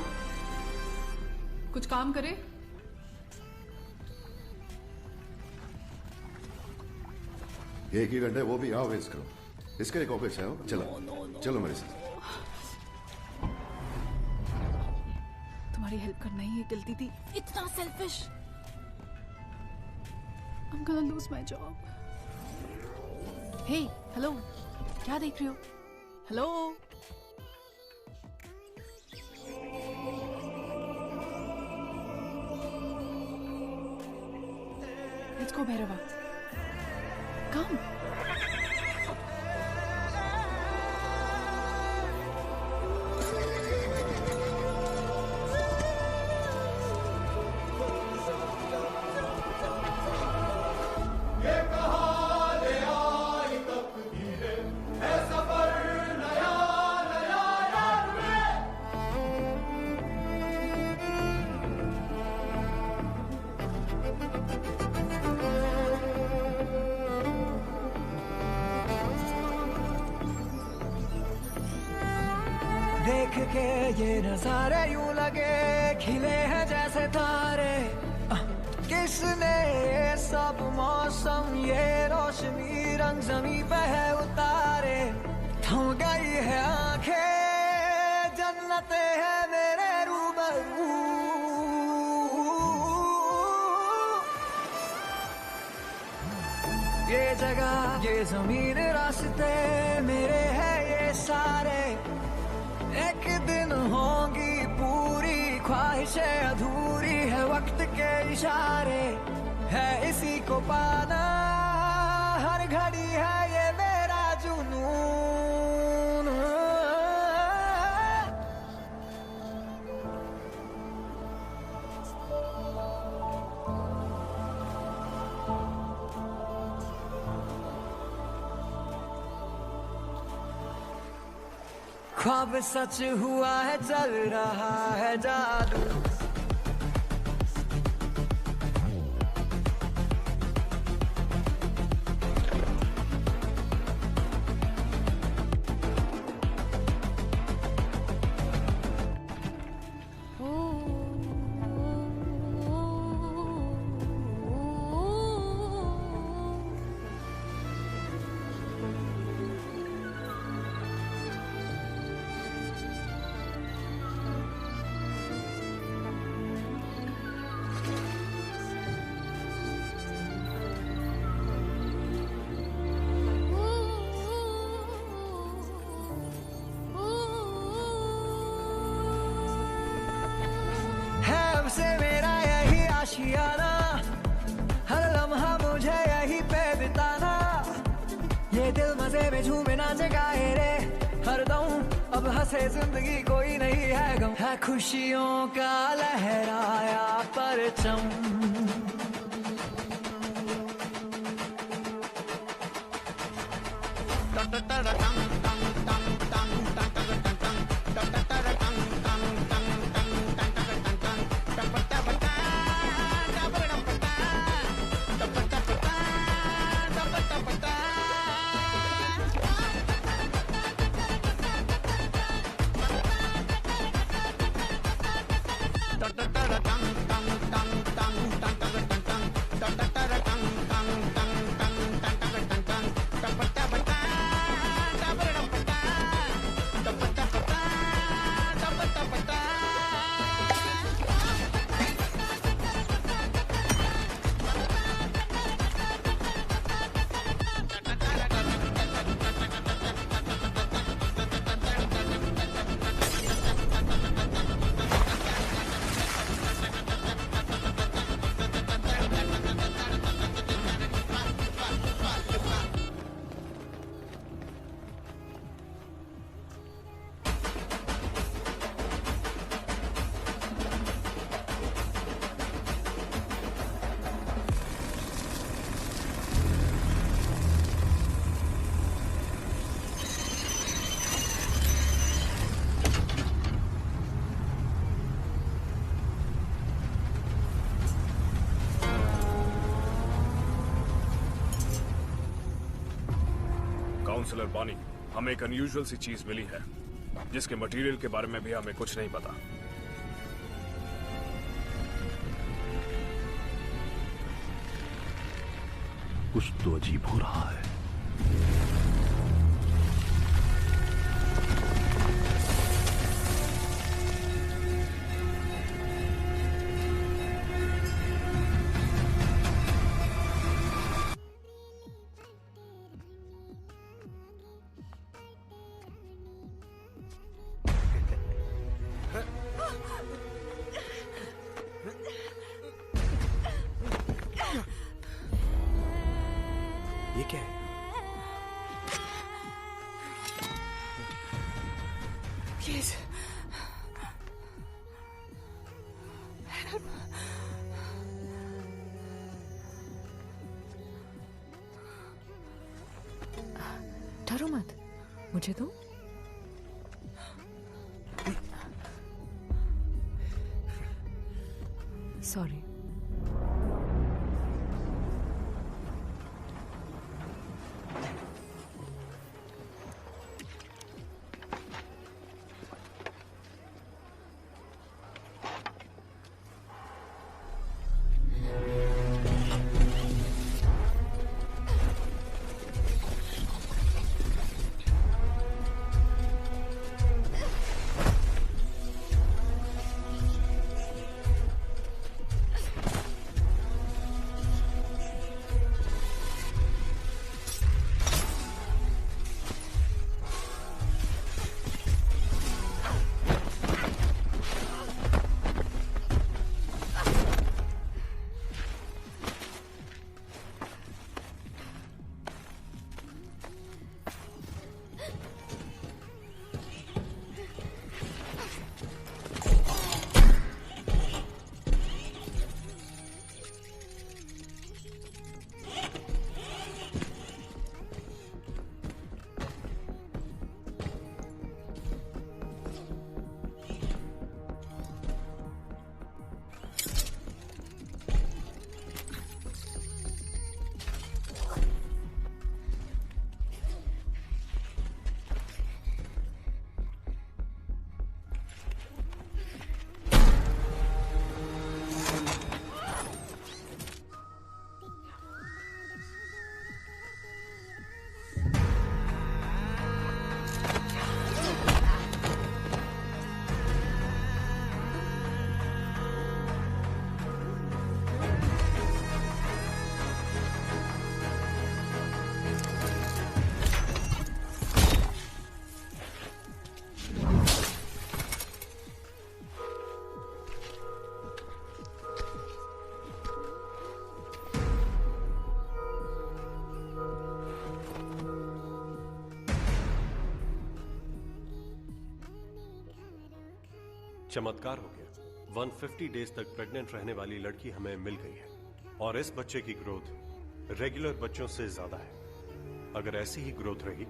कुछ काम करे। एक ही घंटे वो भी आओ वेस्ट करो, इसके लिए कॉम्प्लेक्स है। चलो चलो मेरे साथ। तुम्हारी हेल्प करना ही एक गलती थी। इतना selfish. I'm gonna lose my job. Hey, hello, क्या देख रही हो? Hello. Let's go, Bhairava. Come. देख के ये नजारे यूं लगे खिले हैं जैसे तारे। किसने ये सब मौसम ये रोशनी रंग जमी पे है उतारे। थम गई है आंखें जन्नते है मेरे रूबरू। ये जगह ये जमीन रास्ते मेरे हैं ये सारे। एक दिन होंगी पूरी ख्वाहिशें अधूरी है वक्त के इशारे। है इसी को पाना हर घड़ी है ये मेरा जुनून। ख्वाब सच हुआ है चल रहा है जादू। से मेरा यही आशियाना हर लम्हा मुझे यही पे बिताना। ये दिल मजे में झूमे नाचे गाए रे हरदम। अब हंसे जिंदगी कोई नहीं है गम। है खुशियों का लहराया परचम। काउंसलर बॉनी, हमें एक अनयूजुअल सी चीज मिली है जिसके मटेरियल के बारे में भी हमें कुछ नहीं पता। कुछ तो अजीब हो रहा है। ये क्या है? Please help. डरो मत, मुझे दो। सॉरी। चमत्कार हो गया। 150 डेज तक प्रेग्नेंट रहने वाली लड़की हमें मिल गई है और इस बच्चे की ग्रोथ रेगुलर बच्चों से ज्यादा है। अगर ऐसी ही ग्रोथ रही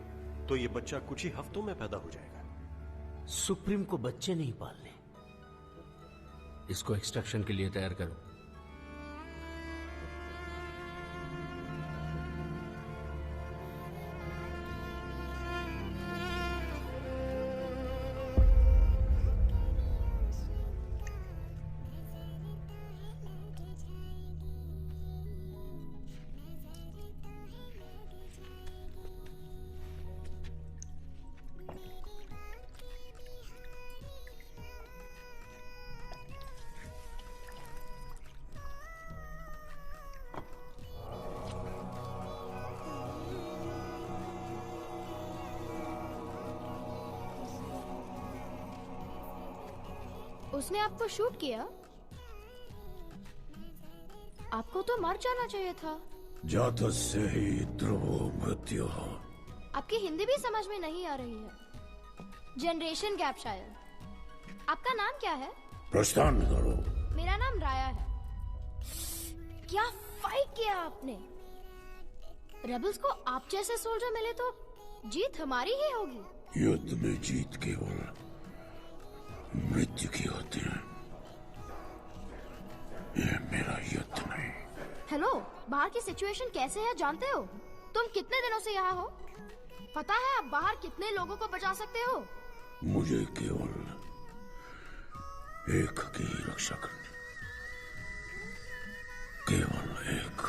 तो ये बच्चा कुछ ही हफ्तों में पैदा हो जाएगा। सुप्रीम को बच्चे नहीं पालने। इसको एक्सट्रैक्शन के लिए तैयार करो। उसने आपको शूट किया? आपको तो मर जाना चाहिए था। जात से ही ध्रुवो मृत्यु। आपकी हिंदी भी समझ में नहीं आ रही है। जनरेशन गैप शायद। आपका नाम क्या है? प्रस्थान करो। मेरा नाम राया है। क्या फाइट किया आपने? रेबल्स को आप जैसे सोल्जर मिले तो जीत हमारी ही होगी। युद्ध में जीत केवल मृत्यु की होती है। ये मेरा युद्ध नहीं। हेलो, बाहर की सिचुएशन कैसे है जानते हो? तुम कितने दिनों से यहाँ हो? पता है आप बाहर कितने लोगों को बचा सकते हो? मुझे केवल एक की ही रक्षा करनी, केवल एक।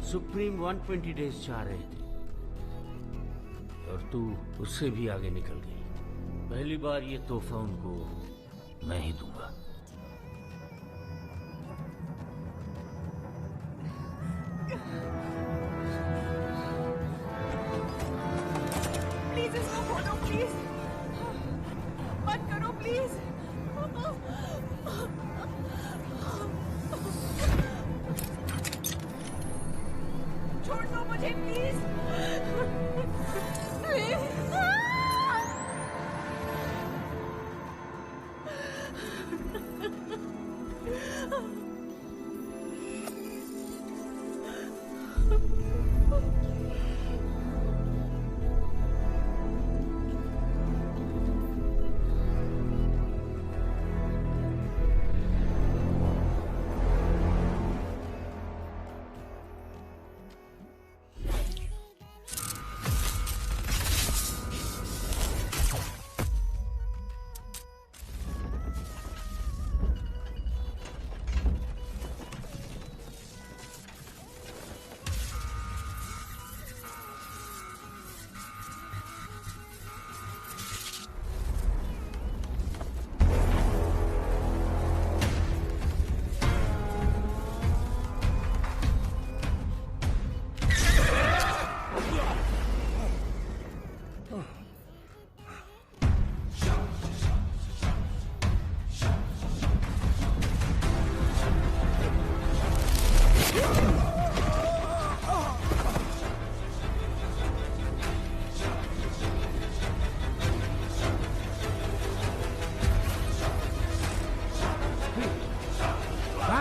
सुप्रीम 120 डेज चाह रहे थे और तू उससे भी आगे निकल गई। पहली बार ये तोहफा उनको मैं ही दूंगा। प्लीज इसको खोलो, प्लीज मत करो, प्लीज। छोड़ दो मुझे, प्लीज प्लीज।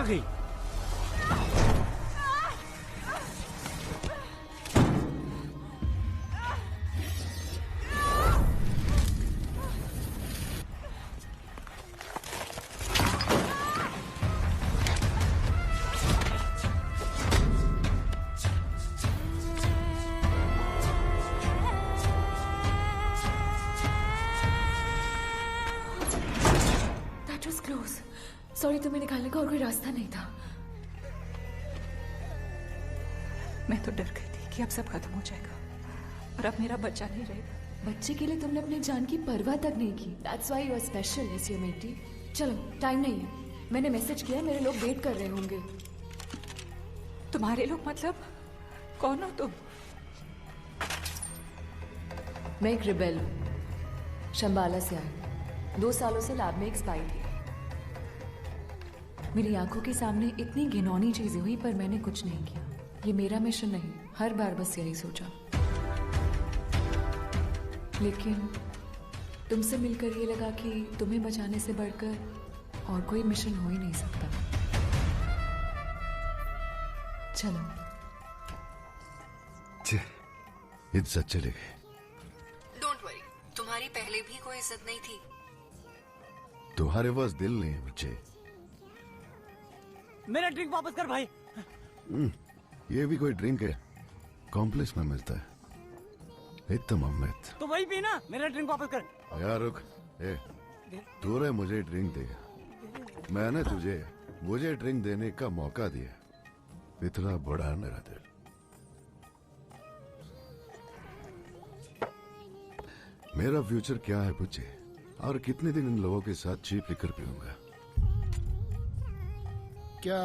गई। That was close. सॉरी, तुम्हें निकालने का और कोई रास्ता नहीं था। मैं तो डर गई थी कि अब सब खत्म हो जाएगा और अब मेरा बच्चा नहीं रहेगा। बच्चे के लिए तुमने अपनी जान की परवाह तक नहीं की। That's why you are special, yes, your matey. चलो, टाइम नहीं है। मैंने मैसेज किया, मेरे लोग वेट कर रहे होंगे। तुम्हारे लोग मतलब कौन हो तुम? मैं एक रिबेल हूँ, शंबाला से आई। 2 सालों से लैब में एक स्पाई थी। मेरी आंखों के सामने इतनी घिनौनी चीजें हुई पर मैंने कुछ नहीं किया। ये मेरा मिशन नहीं, हर बार बस यही सोचा। लेकिन तुमसे मिलकर ये लगा कि तुम्हें बचाने से बढ़कर और कोई मिशन हो ही नहीं सकता। चलो। इज्जत चली गई। डोंट वरी, तुम्हारी पहले भी कोई इज्जत नहीं थी। तुम्हारे पास दिल नहीं है बच्चे। मेरा ड्रिंक वापस कर भाई। ये भी कोई ड्रिंक है? कॉम्प्लेक्स में मिलता है। इतना अमृत तो वही पीना, मेरा ड्रिंक वापस कर। यार रुक, तूने मुझे ड्रिंक दिया, मैंने तुझे मुझे ड्रिंक देने का मौका दिया। इतना बड़ा है मेरा दिल। मेरा फ्यूचर क्या है बच्चे? और कितने दिन इन लोगों के साथ चीप लिकर पीऊंगा? क्या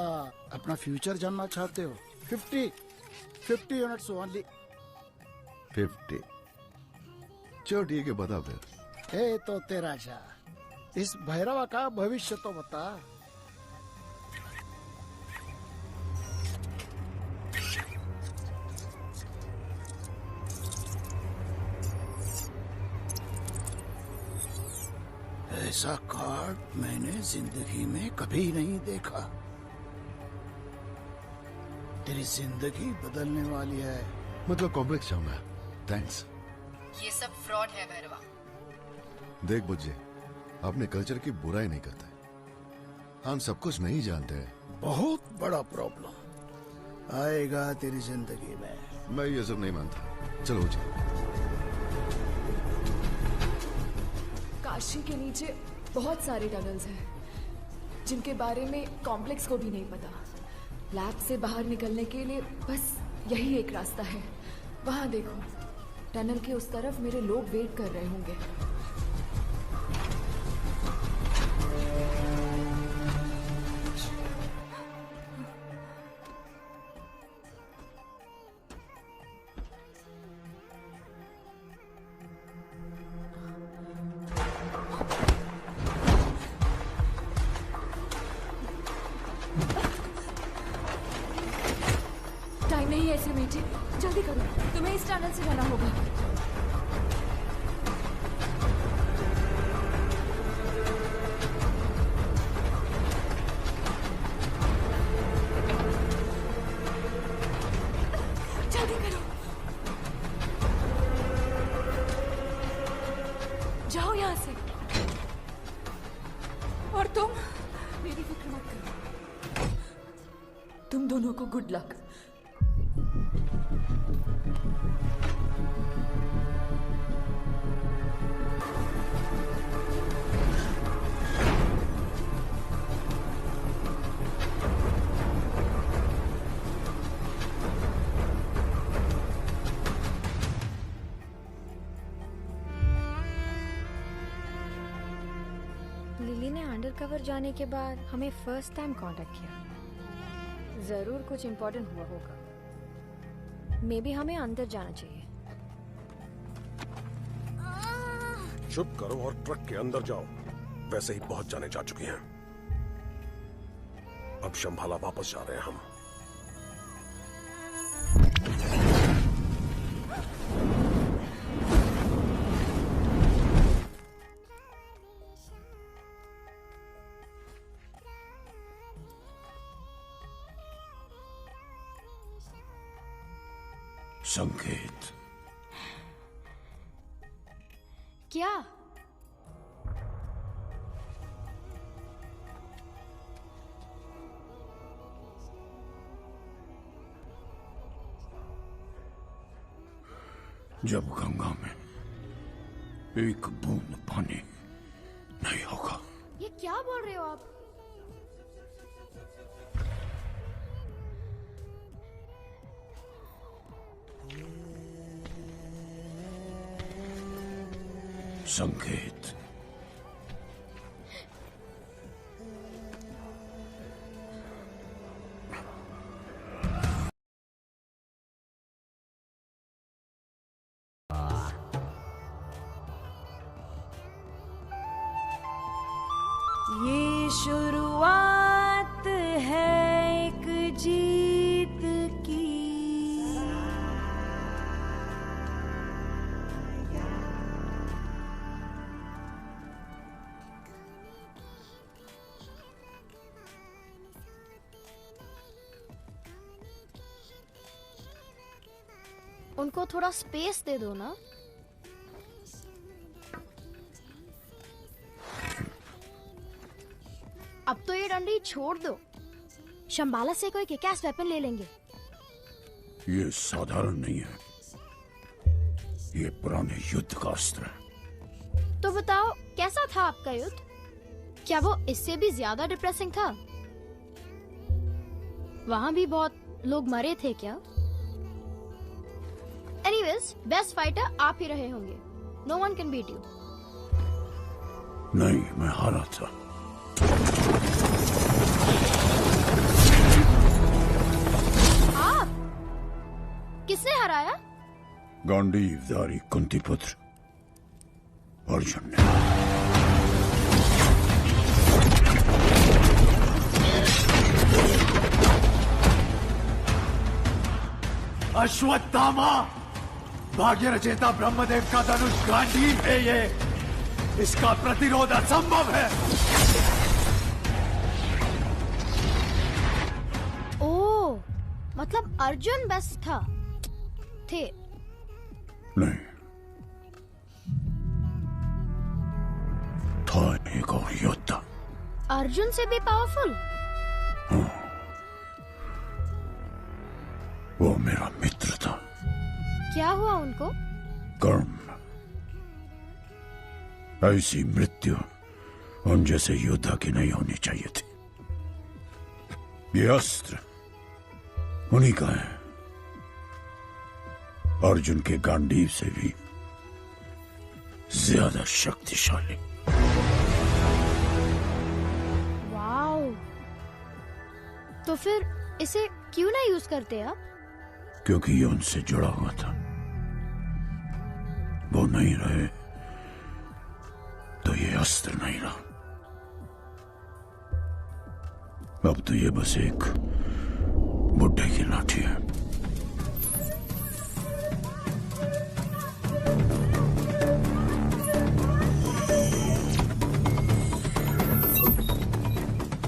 अपना फ्यूचर जानना चाहते हो? 50 यूनिट्स ओनली। 50? चलो ठीक है, बता फिर। ए तो तेरा शाह, इस भैरवा का भविष्य तो बता। ऐसा कार्ड मैंने जिंदगी में कभी नहीं देखा। तेरी जिंदगी बदलने वाली है। मतलब कॉम्प्लेक्स जाऊंगा। थैंक्स। ये सब फ्रॉड है भैरवा। देख बुज्जे, अपने कल्चर की बुराई नहीं करते, हम सब कुछ नहीं जानते हैं। बहुत बड़ा प्रॉब्लम आएगा तेरी जिंदगी में। मैं ये सब नहीं मानता। चलो बुज्जे। काशी के नीचे बहुत सारे टनल्स हैं जिनके बारे में कॉम्प्लेक्स को भी नहीं पता। लैब से बाहर निकलने के लिए बस यही एक रास्ता है। वहां देखो, टनल के उस तरफ मेरे लोग वेट कर रहे होंगे। टाइम नहीं है ऐसे बेटे, जल्दी करो, तुम्हें इस टनल से जाना होगा। जल्दी करो, जाओ यहाँ से। और तुम मेरी फिक्र मत करो, तुम दोनों को गुड लक। लिली ने अंडरकवर जाने के बाद हमें फर्स्ट टाइम कांटेक्ट किया। जरूर कुछ इम्पोर्टेंट हुआ होगा। मे बी हमें अंदर जाना चाहिए। चुप करो और ट्रक के अंदर जाओ। वैसे ही बहुत जाने जा चुकी हैं। अब शंभाला वापस जा रहे हैं हम। संकेत। क्या? जब गंगा में एक बूंद पानी नहीं होगा। ये क्या बोल रहे हो आप? संकेत, ये शुरुआत है एक जीत की। उनको थोड़ा स्पेस दे दो ना। अब तो ये डंडी छोड़ दो। शंबाला से कोई किक-एस वेपन ले लेंगे। ये साधारण नहीं है, ये पुराने युद्ध का अस्त्र है। तो बताओ कैसा था आपका युद्ध? क्या वो इससे भी ज्यादा डिप्रेसिंग था? वहाँ भी बहुत लोग मरे थे क्या? एनीवेज, बेस्ट फाइटर आप ही रहे होंगे। No one can beat you. नहीं, मैं हारा था। आप? किसने हराया? गांडीवधारी कुंती पुत्र अर्जुन ने। अश्वत्थामा, भाग्य रचेता ब्रह्मदेव का धनुष गांडीव है ये। इसका प्रतिरोध असंभव है। ओ, मतलब अर्जुन बेस्ट था थे। नहीं, था एक और योद्धा। अर्जुन से भी पावरफुल? वो मेरा मित्र था। क्या हुआ उनको? कर्म। ऐसी मृत्यु उन जैसे योद्धा की नहीं होनी चाहिए थी। ये अस्त्र उन्हीं का है, अर्जुन के गांडीव से भी ज्यादा शक्तिशाली। वाओ, तो फिर इसे क्यों ना यूज करते आप? क्योंकि ये उनसे जुड़ा हुआ था। वो नहीं रहे तो ये अस्त्र नहीं रहा। अब तो ये बस एक बुड्ढे की लाठी है।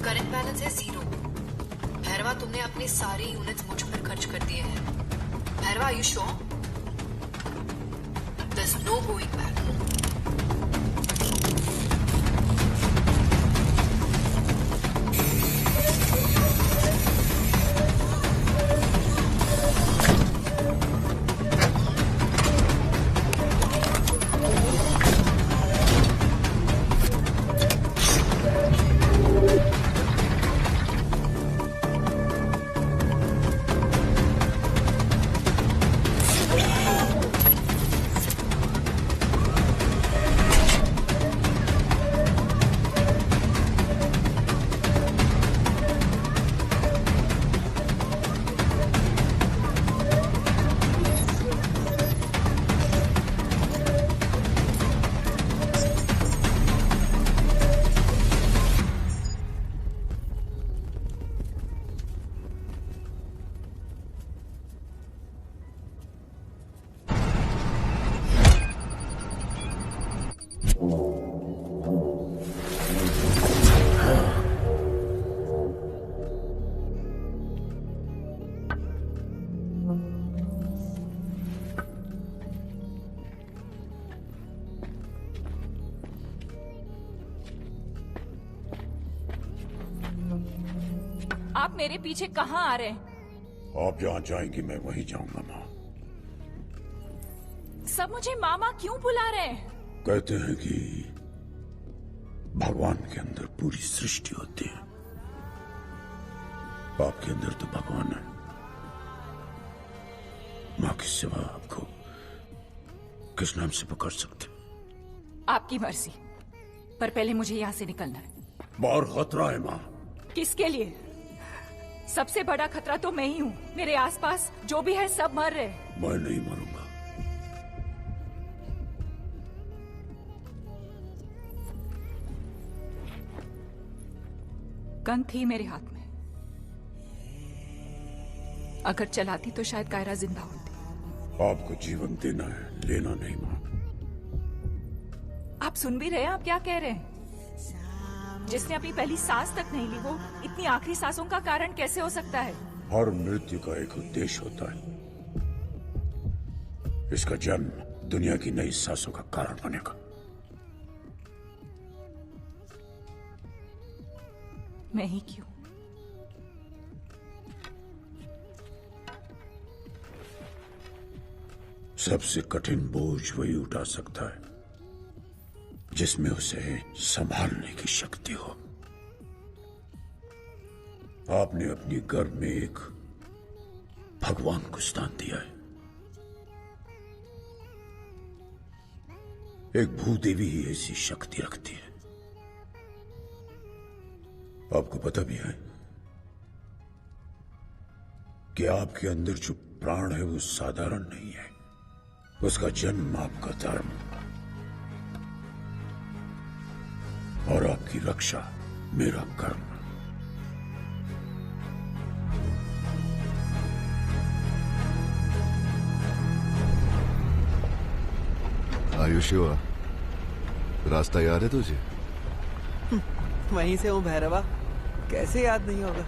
करंट बैलेंस है 0। भैरवा, तुमने अपनी सारी यूनिट्स मुझ पर खर्च कर दिए हैं। Bhairava, are you sure? There is no going back. आप मेरे पीछे कहाँ आ रहे हैं? आप जहाँ जाएंगी मैं वहीं जाऊंगा माँ। सब मुझे मामा क्यों बुला रहे हैं? कहते हैं कि भगवान के अंदर पूरी सृष्टि होती है। आपके अंदर तो भगवान है। माँ के सिवा आपको किस नाम से पुकार सकते? आपकी मर्जी, पर पहले मुझे यहाँ से निकलना है। बाहर खतरा है माँ। किसके लिए? सबसे बड़ा खतरा तो मैं ही हूँ। मेरे आसपास जो भी है सब मर रहे। मैं नहीं मरूंगा। गन थी मेरे हाथ में। अगर चलाती तो शायद कायरा जिंदा होती। आपको जीवन देना है, लेना नहीं माँ। आप सुन भी रहे हैं? आप क्या कह रहे हैं? जिसने अपनी पहली सांस तक नहीं ली, वो इतनी आखिरी सांसों का कारण कैसे हो सकता है? हर मृत्यु का एक उद्देश्य होता है। इसका जन्म दुनिया की नई सांसों का कारण बनेगा। मैं ही क्यों? सबसे कठिन बोझ वही उठा सकता है जिसमें उसे संभालने की शक्ति हो। आपने अपनी गर्भ में एक भगवान को स्थान दिया है। एक भूदेवी ही ऐसी शक्ति रखती है। आपको पता भी है कि आपके अंदर जो प्राण है वो साधारण नहीं है। उसका जन्म आपका धर्म और आपकी रक्षा मेरा कर्म। Are you sure? रास्ता याद है तुझे? वहीं से हूँ भैरवा, कैसे याद नहीं होगा।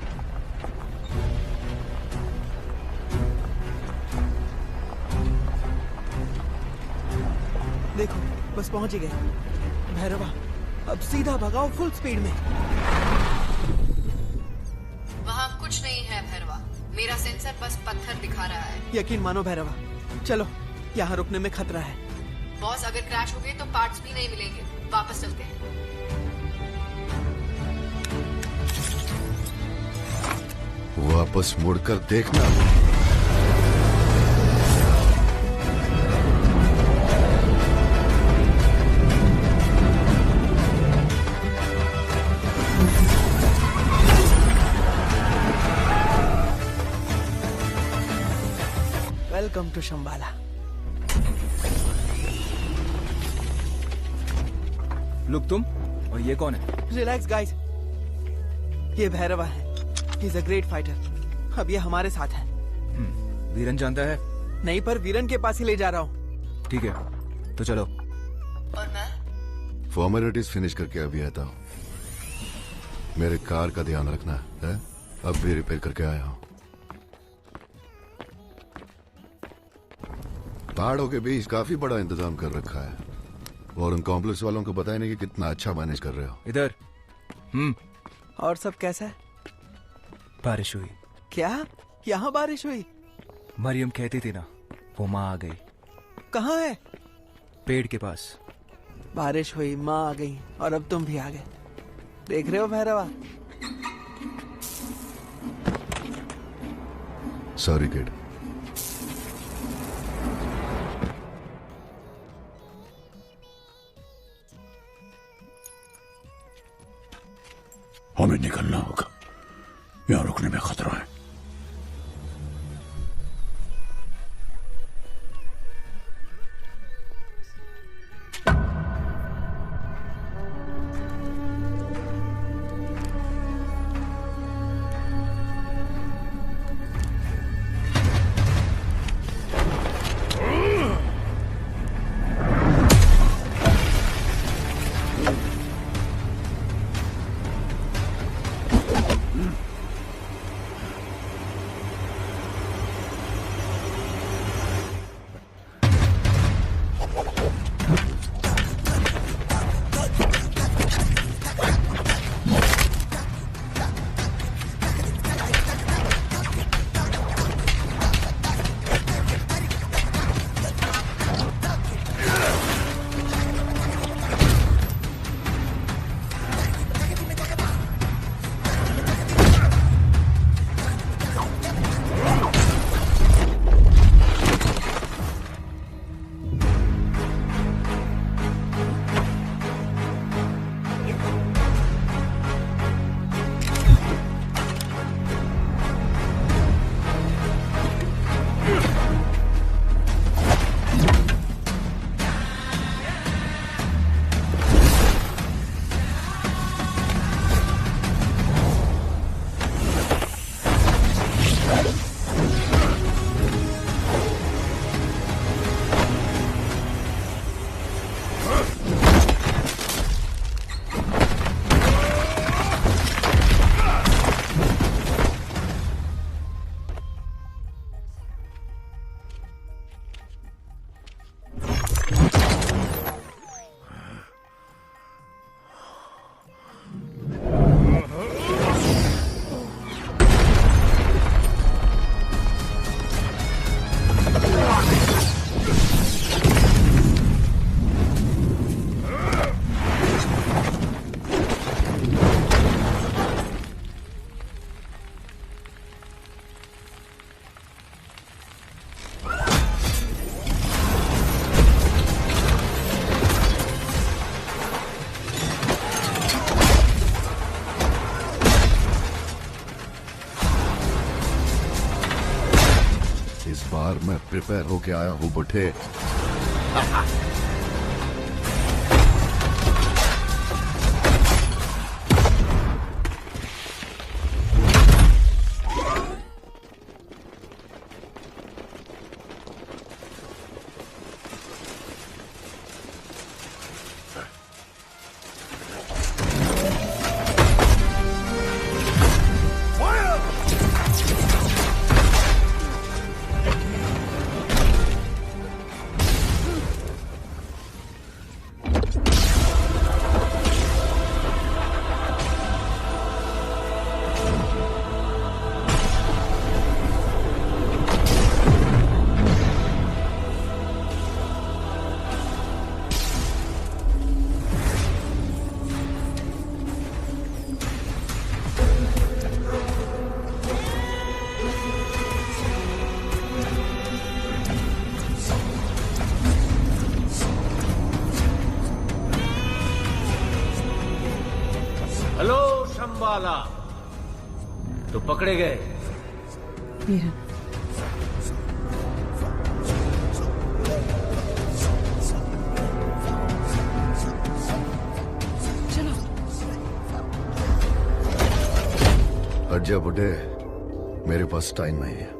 देखो बस पहुंच ही गए। भैरवा अब सीधा भगाओ फुल स्पीड में। वहाँ कुछ नहीं है भैरवा, मेरा सेंसर बस पत्थर दिखा रहा है। यकीन मानो भैरवा, चलो यहाँ रुकने में खतरा है। बॉस अगर क्रैश हो गए तो पार्ट्स भी नहीं मिलेंगे, वापस चलते हैं। वापस मुड़कर देखना। Welcome to Shambhala. लुक तुम, और ये कौन है? रिलैक्स गाइस, ये भैरवा है। He is a great fighter. अब ये हमारे साथ है। वीरन जानता है? नहीं, पर वीरन के पास ही ले जा रहा हूँ। ठीक है तो चलो। और मैं फॉर्मेलिटीज फिनिश करके अभी आता हूँ। मेरे कार का ध्यान रखना है, अब भी रिपेयर करके आया हूँ। पहाड़ों के बीच काफी बड़ा इंतजाम कर रखा है, और उन कॉम्प्लेक्स वालों को पता ही नहीं कि कितना अच्छा मैनेज कर रहे हो। इधर। और सब कैसा है? बारिश हुई। क्या? यहाँ बारिश हुई? मरियम कहती थी ना, वो माँ आ गई। कहाँ है? पेड़ के पास। बारिश हुई, माँ आ गई, और अब तुम भी आ गए। देख रहे हो भैरवा? Sorry kid. हमें निकलना होगा, यहाँ रुकने में खतरा है। बार मैं प्रिपेयर होके आया हूँ बुढ़े। तो पकड़े गए। वीरन, अज्जा बुड्ढे, मेरे पास टाइम नहीं है।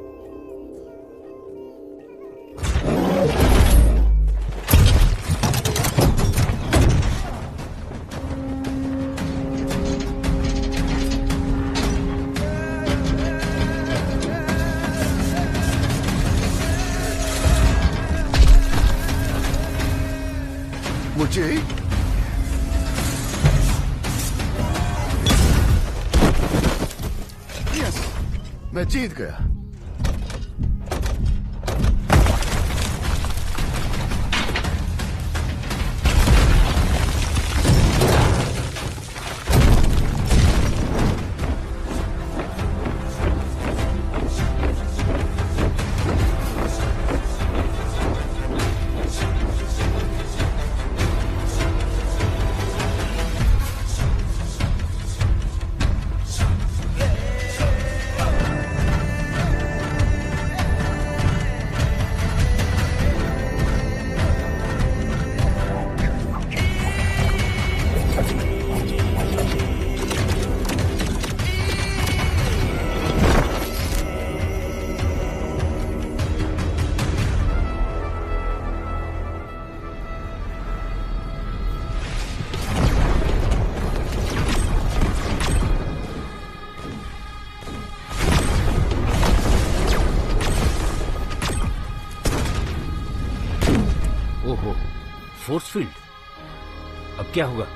मुझे मैं जीत गया। फोर्स फील्ड, अब क्या होगा?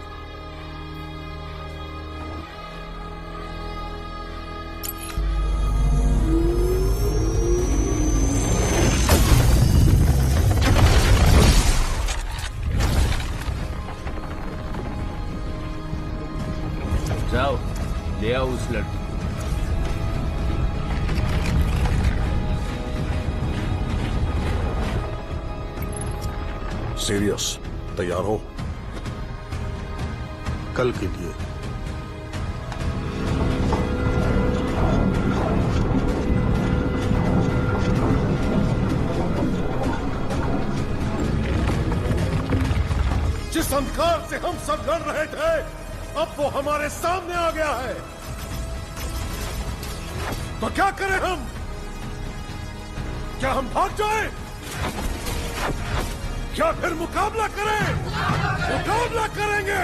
जाओ ले आओ उस लड़की। सीरियस, तैयार हो कल के लिए। जिस अंधकार से हम सब लड़ रहे थे, अब वो हमारे सामने आ गया है। तो क्या करें हम? क्या हम भाग जाएं? क्या फिर मुकाबला करें? मुकाबला करेंगे।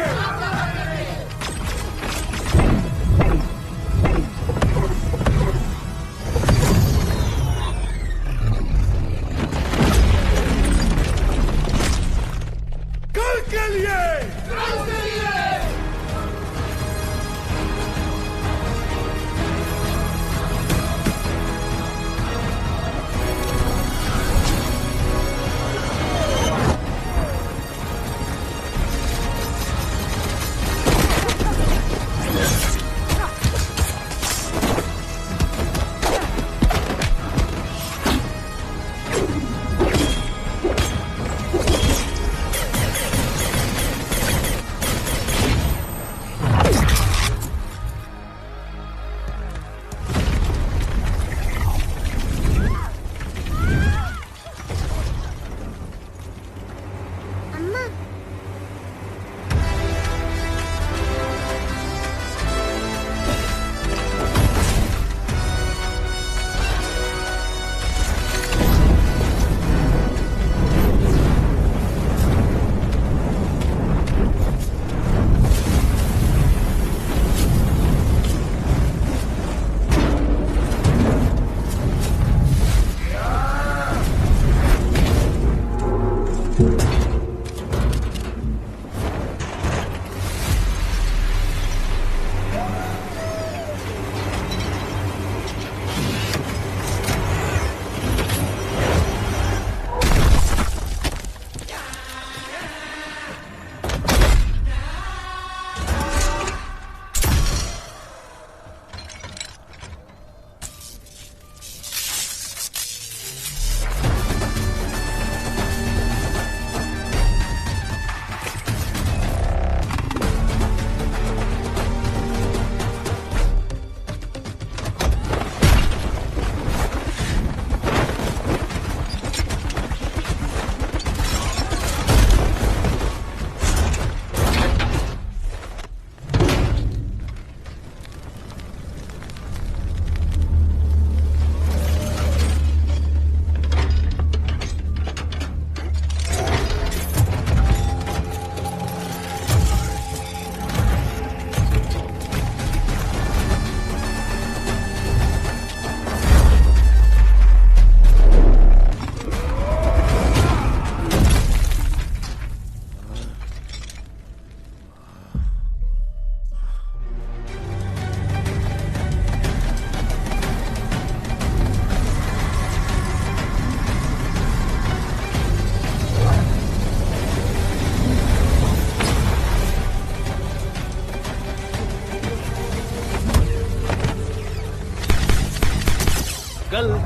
कल के लिए।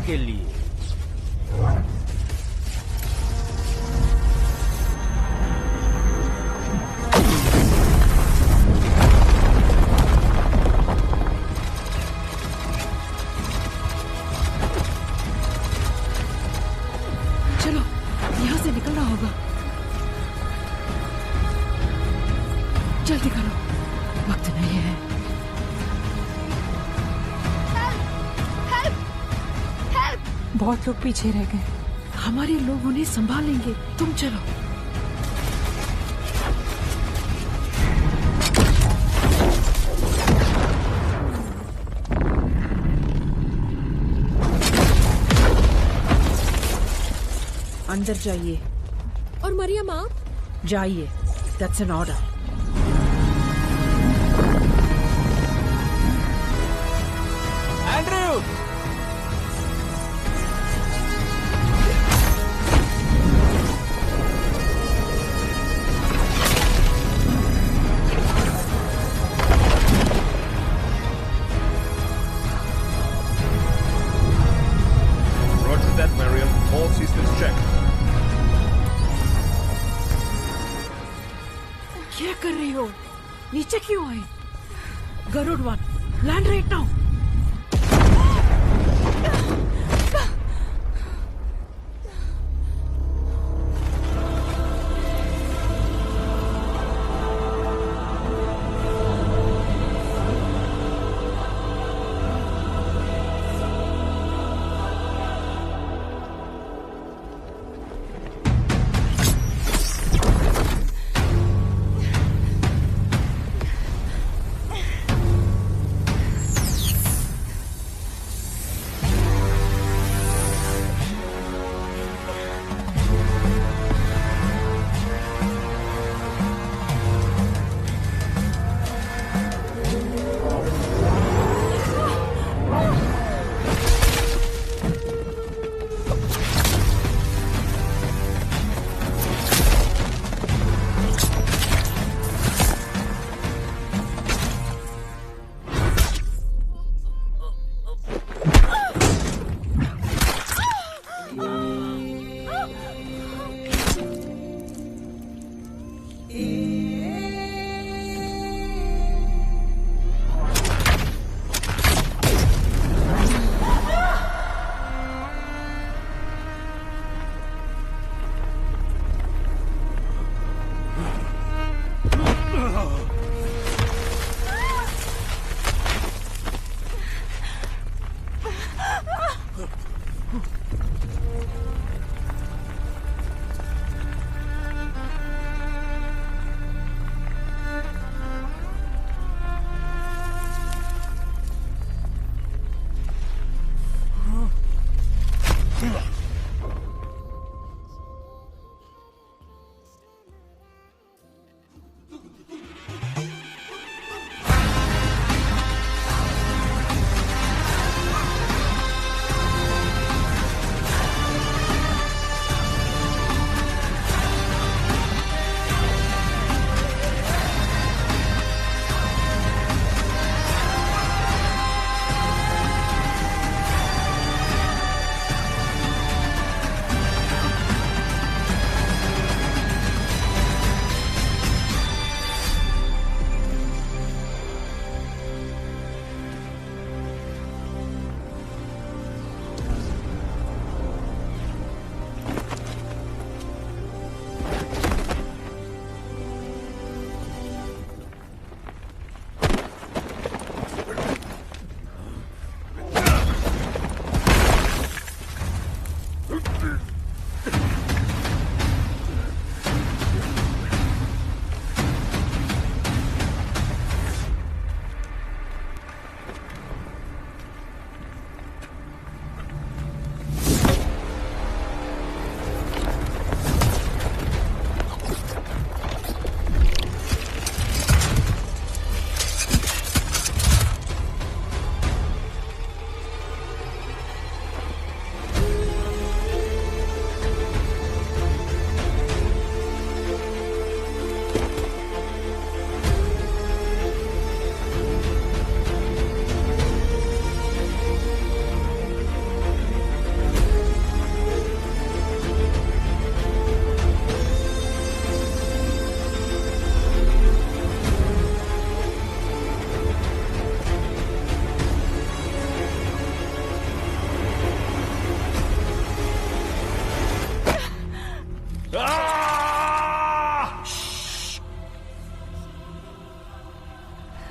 के लिए। चलो यहाँ से निकलना होगा। जल्दी करो, वक्त नहीं है। बहुत लोग पीछे रह गए, हमारे लोग उन्हें संभालेंगे। तुम चलो। अंदर जाइए। और मरियम आप? जाइए, that's an order. Andrew! Roger that, Mariam. All systems check. क्या कर रही हो? नीचे क्यों आए? Garud one, land right now.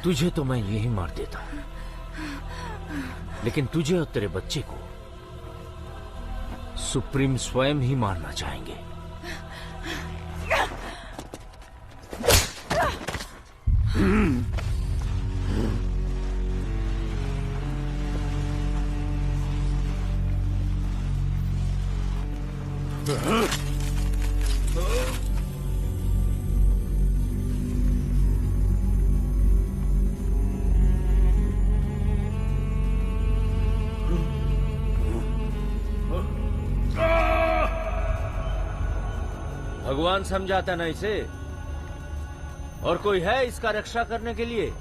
तुझे तो मैं यही मार देता हूं, लेकिन तुझे और तेरे बच्चे को सुप्रीम स्वयं ही मारना चाहेंगे। भगवान समझाता ना इसे, और कोई है इसका रक्षा करने के लिए?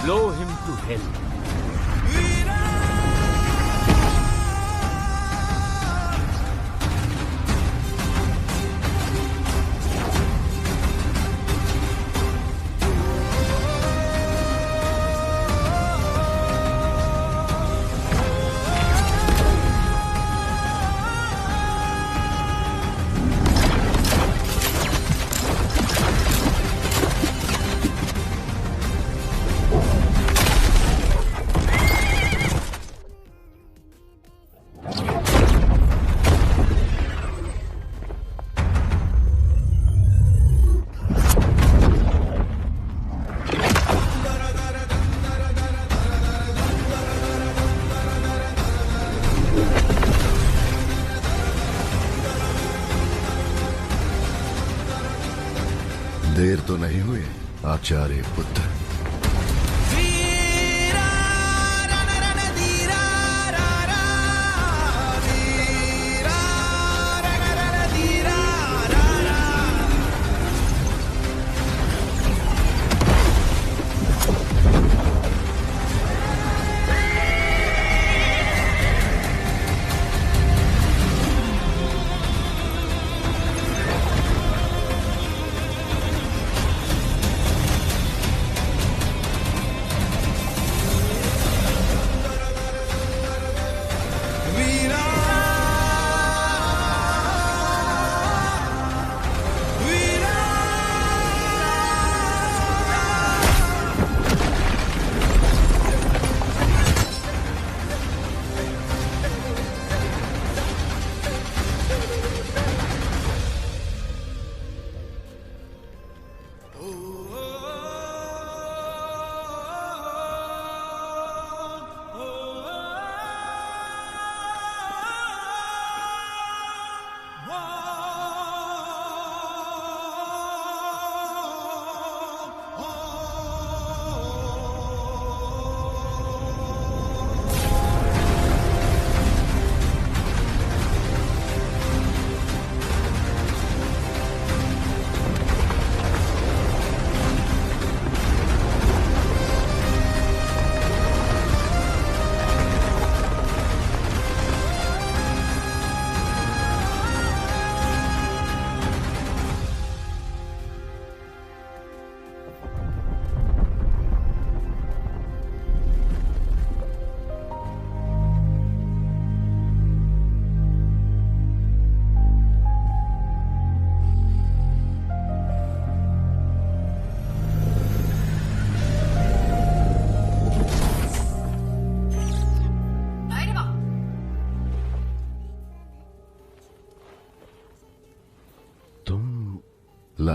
Blow him to hell. देर तो नहीं हुई आचार्य पुत्र?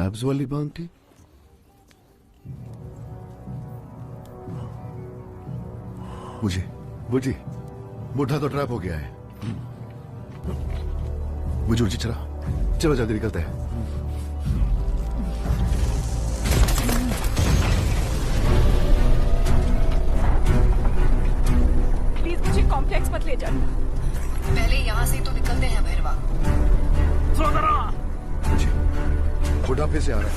लैब्स वाली बाउंटी? बुझी बुढ़ा तो ट्रैप हो गया है। बुझी चलो जल्दी निकलते हैं। प्लीज मुझे कॉम्प्लेक्स मत ले जाना। पहले यहाँ से तो निकलते हैं भैरवा। बुढ़ा फिर से आ रहा है।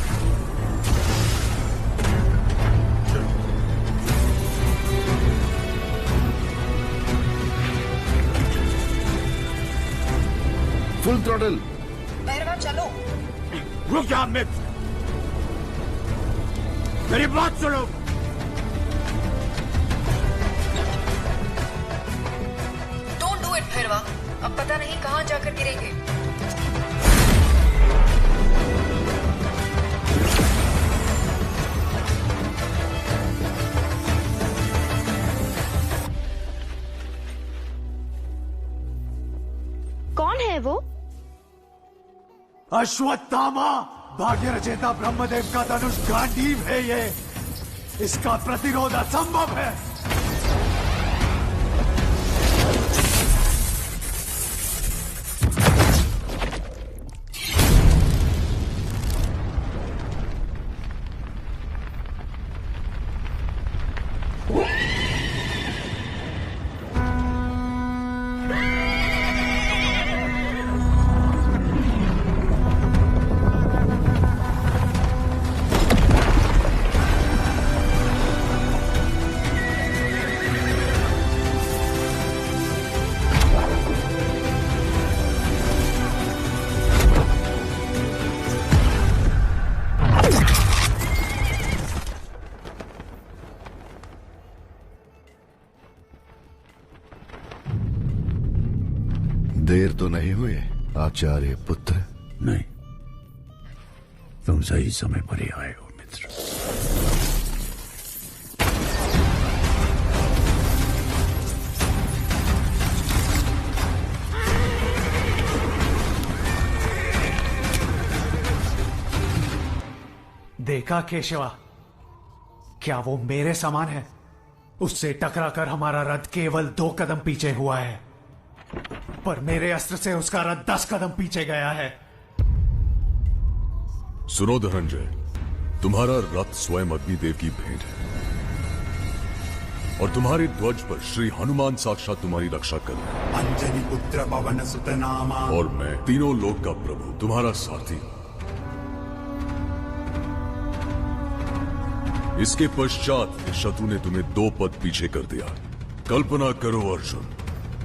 Full throttle. भैरवा चलो। रुक जा अमित, मेरी बात सुनो। डोंट डू इट भैरवा, अब पता नहीं कहाँ जाकर गिरेंगे। कौन है वो? अश्वत्थामा, भाग्य रचेता ब्रह्मदेव का धनुष गांडीव है ये। इसका प्रतिरोध असंभव है। देर तो नहीं हुई आचार्य पुत्र? नहीं, तुम सही समय पर ही आए हो मित्र। देखा केशवा, क्या वो मेरे समान है? उससे टकराकर हमारा रथ केवल 2 कदम पीछे हुआ है, पर मेरे अस्त्र से उसका रथ 10 कदम पीछे गया है। सुनो धनंजय, तुम्हारा रथ स्वयं अग्निदेव की भेंट है और तुम्हारे ध्वज पर श्री हनुमान साक्षात तुम्हारी रक्षा कर रहे हैं। अंजनी पुत्र पवन सुत नामा। और मैं तीनों लोक का प्रभु तुम्हारा सारथी हूं। इसके पश्चात शत्रु ने तुम्हें 2 पद पीछे कर दिया। कल्पना करो अर्जुन,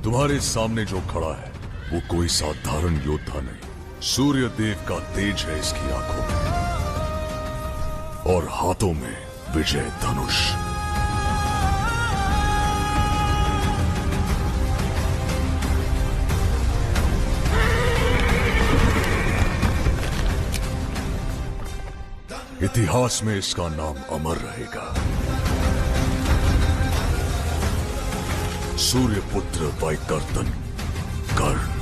तुम्हारे सामने जो खड़ा है वो कोई साधारण योद्धा नहीं, सूर्य देव का तेज है इसकी आंखों में और हाथों में विजय धनुष। इतिहास में इसका नाम अमर रहेगा। सूर्य पुत्र वैकर्तन कर्ण।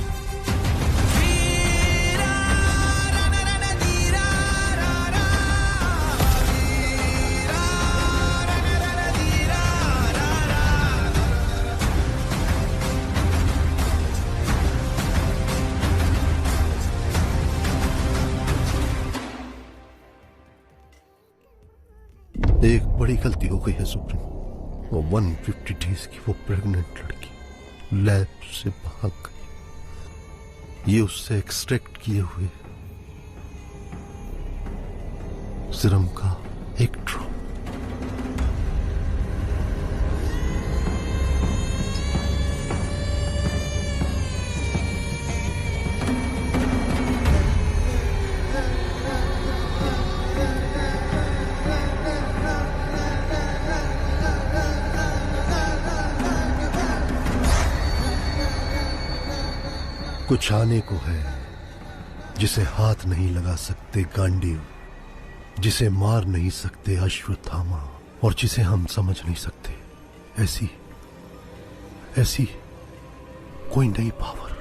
एक बड़ी गलती हो गई है सुप्रीम। वो 150 डेज की वो प्रेग्नेंट लड़की लैब से भाग गई। ये उससे एक्सट्रैक्ट किए हुए सीरम का एक ड्रॉप। कुछ आने को है जिसे हाथ नहीं लगा सकते गांडीव, जिसे मार नहीं सकते अश्वत्थामा, और जिसे हम समझ नहीं सकते ऐसी कोई नई पावर।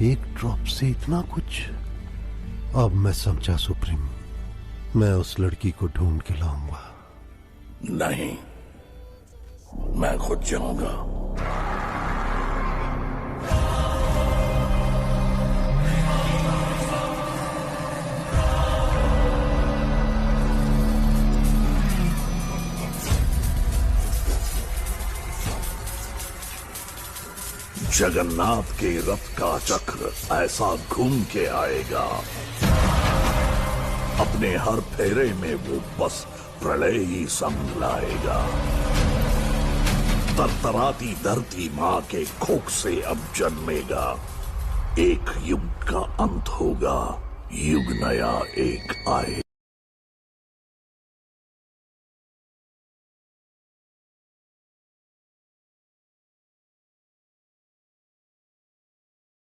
एक ड्रॉप से इतना कुछ। अब मैं समझा सुप्रीम, मैं उस लड़की को ढूंढ के लाऊंगा। नहीं, मैं खुद जाऊंगा। जगन्नाथ के रथ का चक्र ऐसा घूम के आएगा, अपने हर फेरे में वो बस प्रलय ही संग लाएगा। तरतराती धरती मां के कोख से अब जन्मेगा। एक युग का अंत होगा, युग नया एक आए।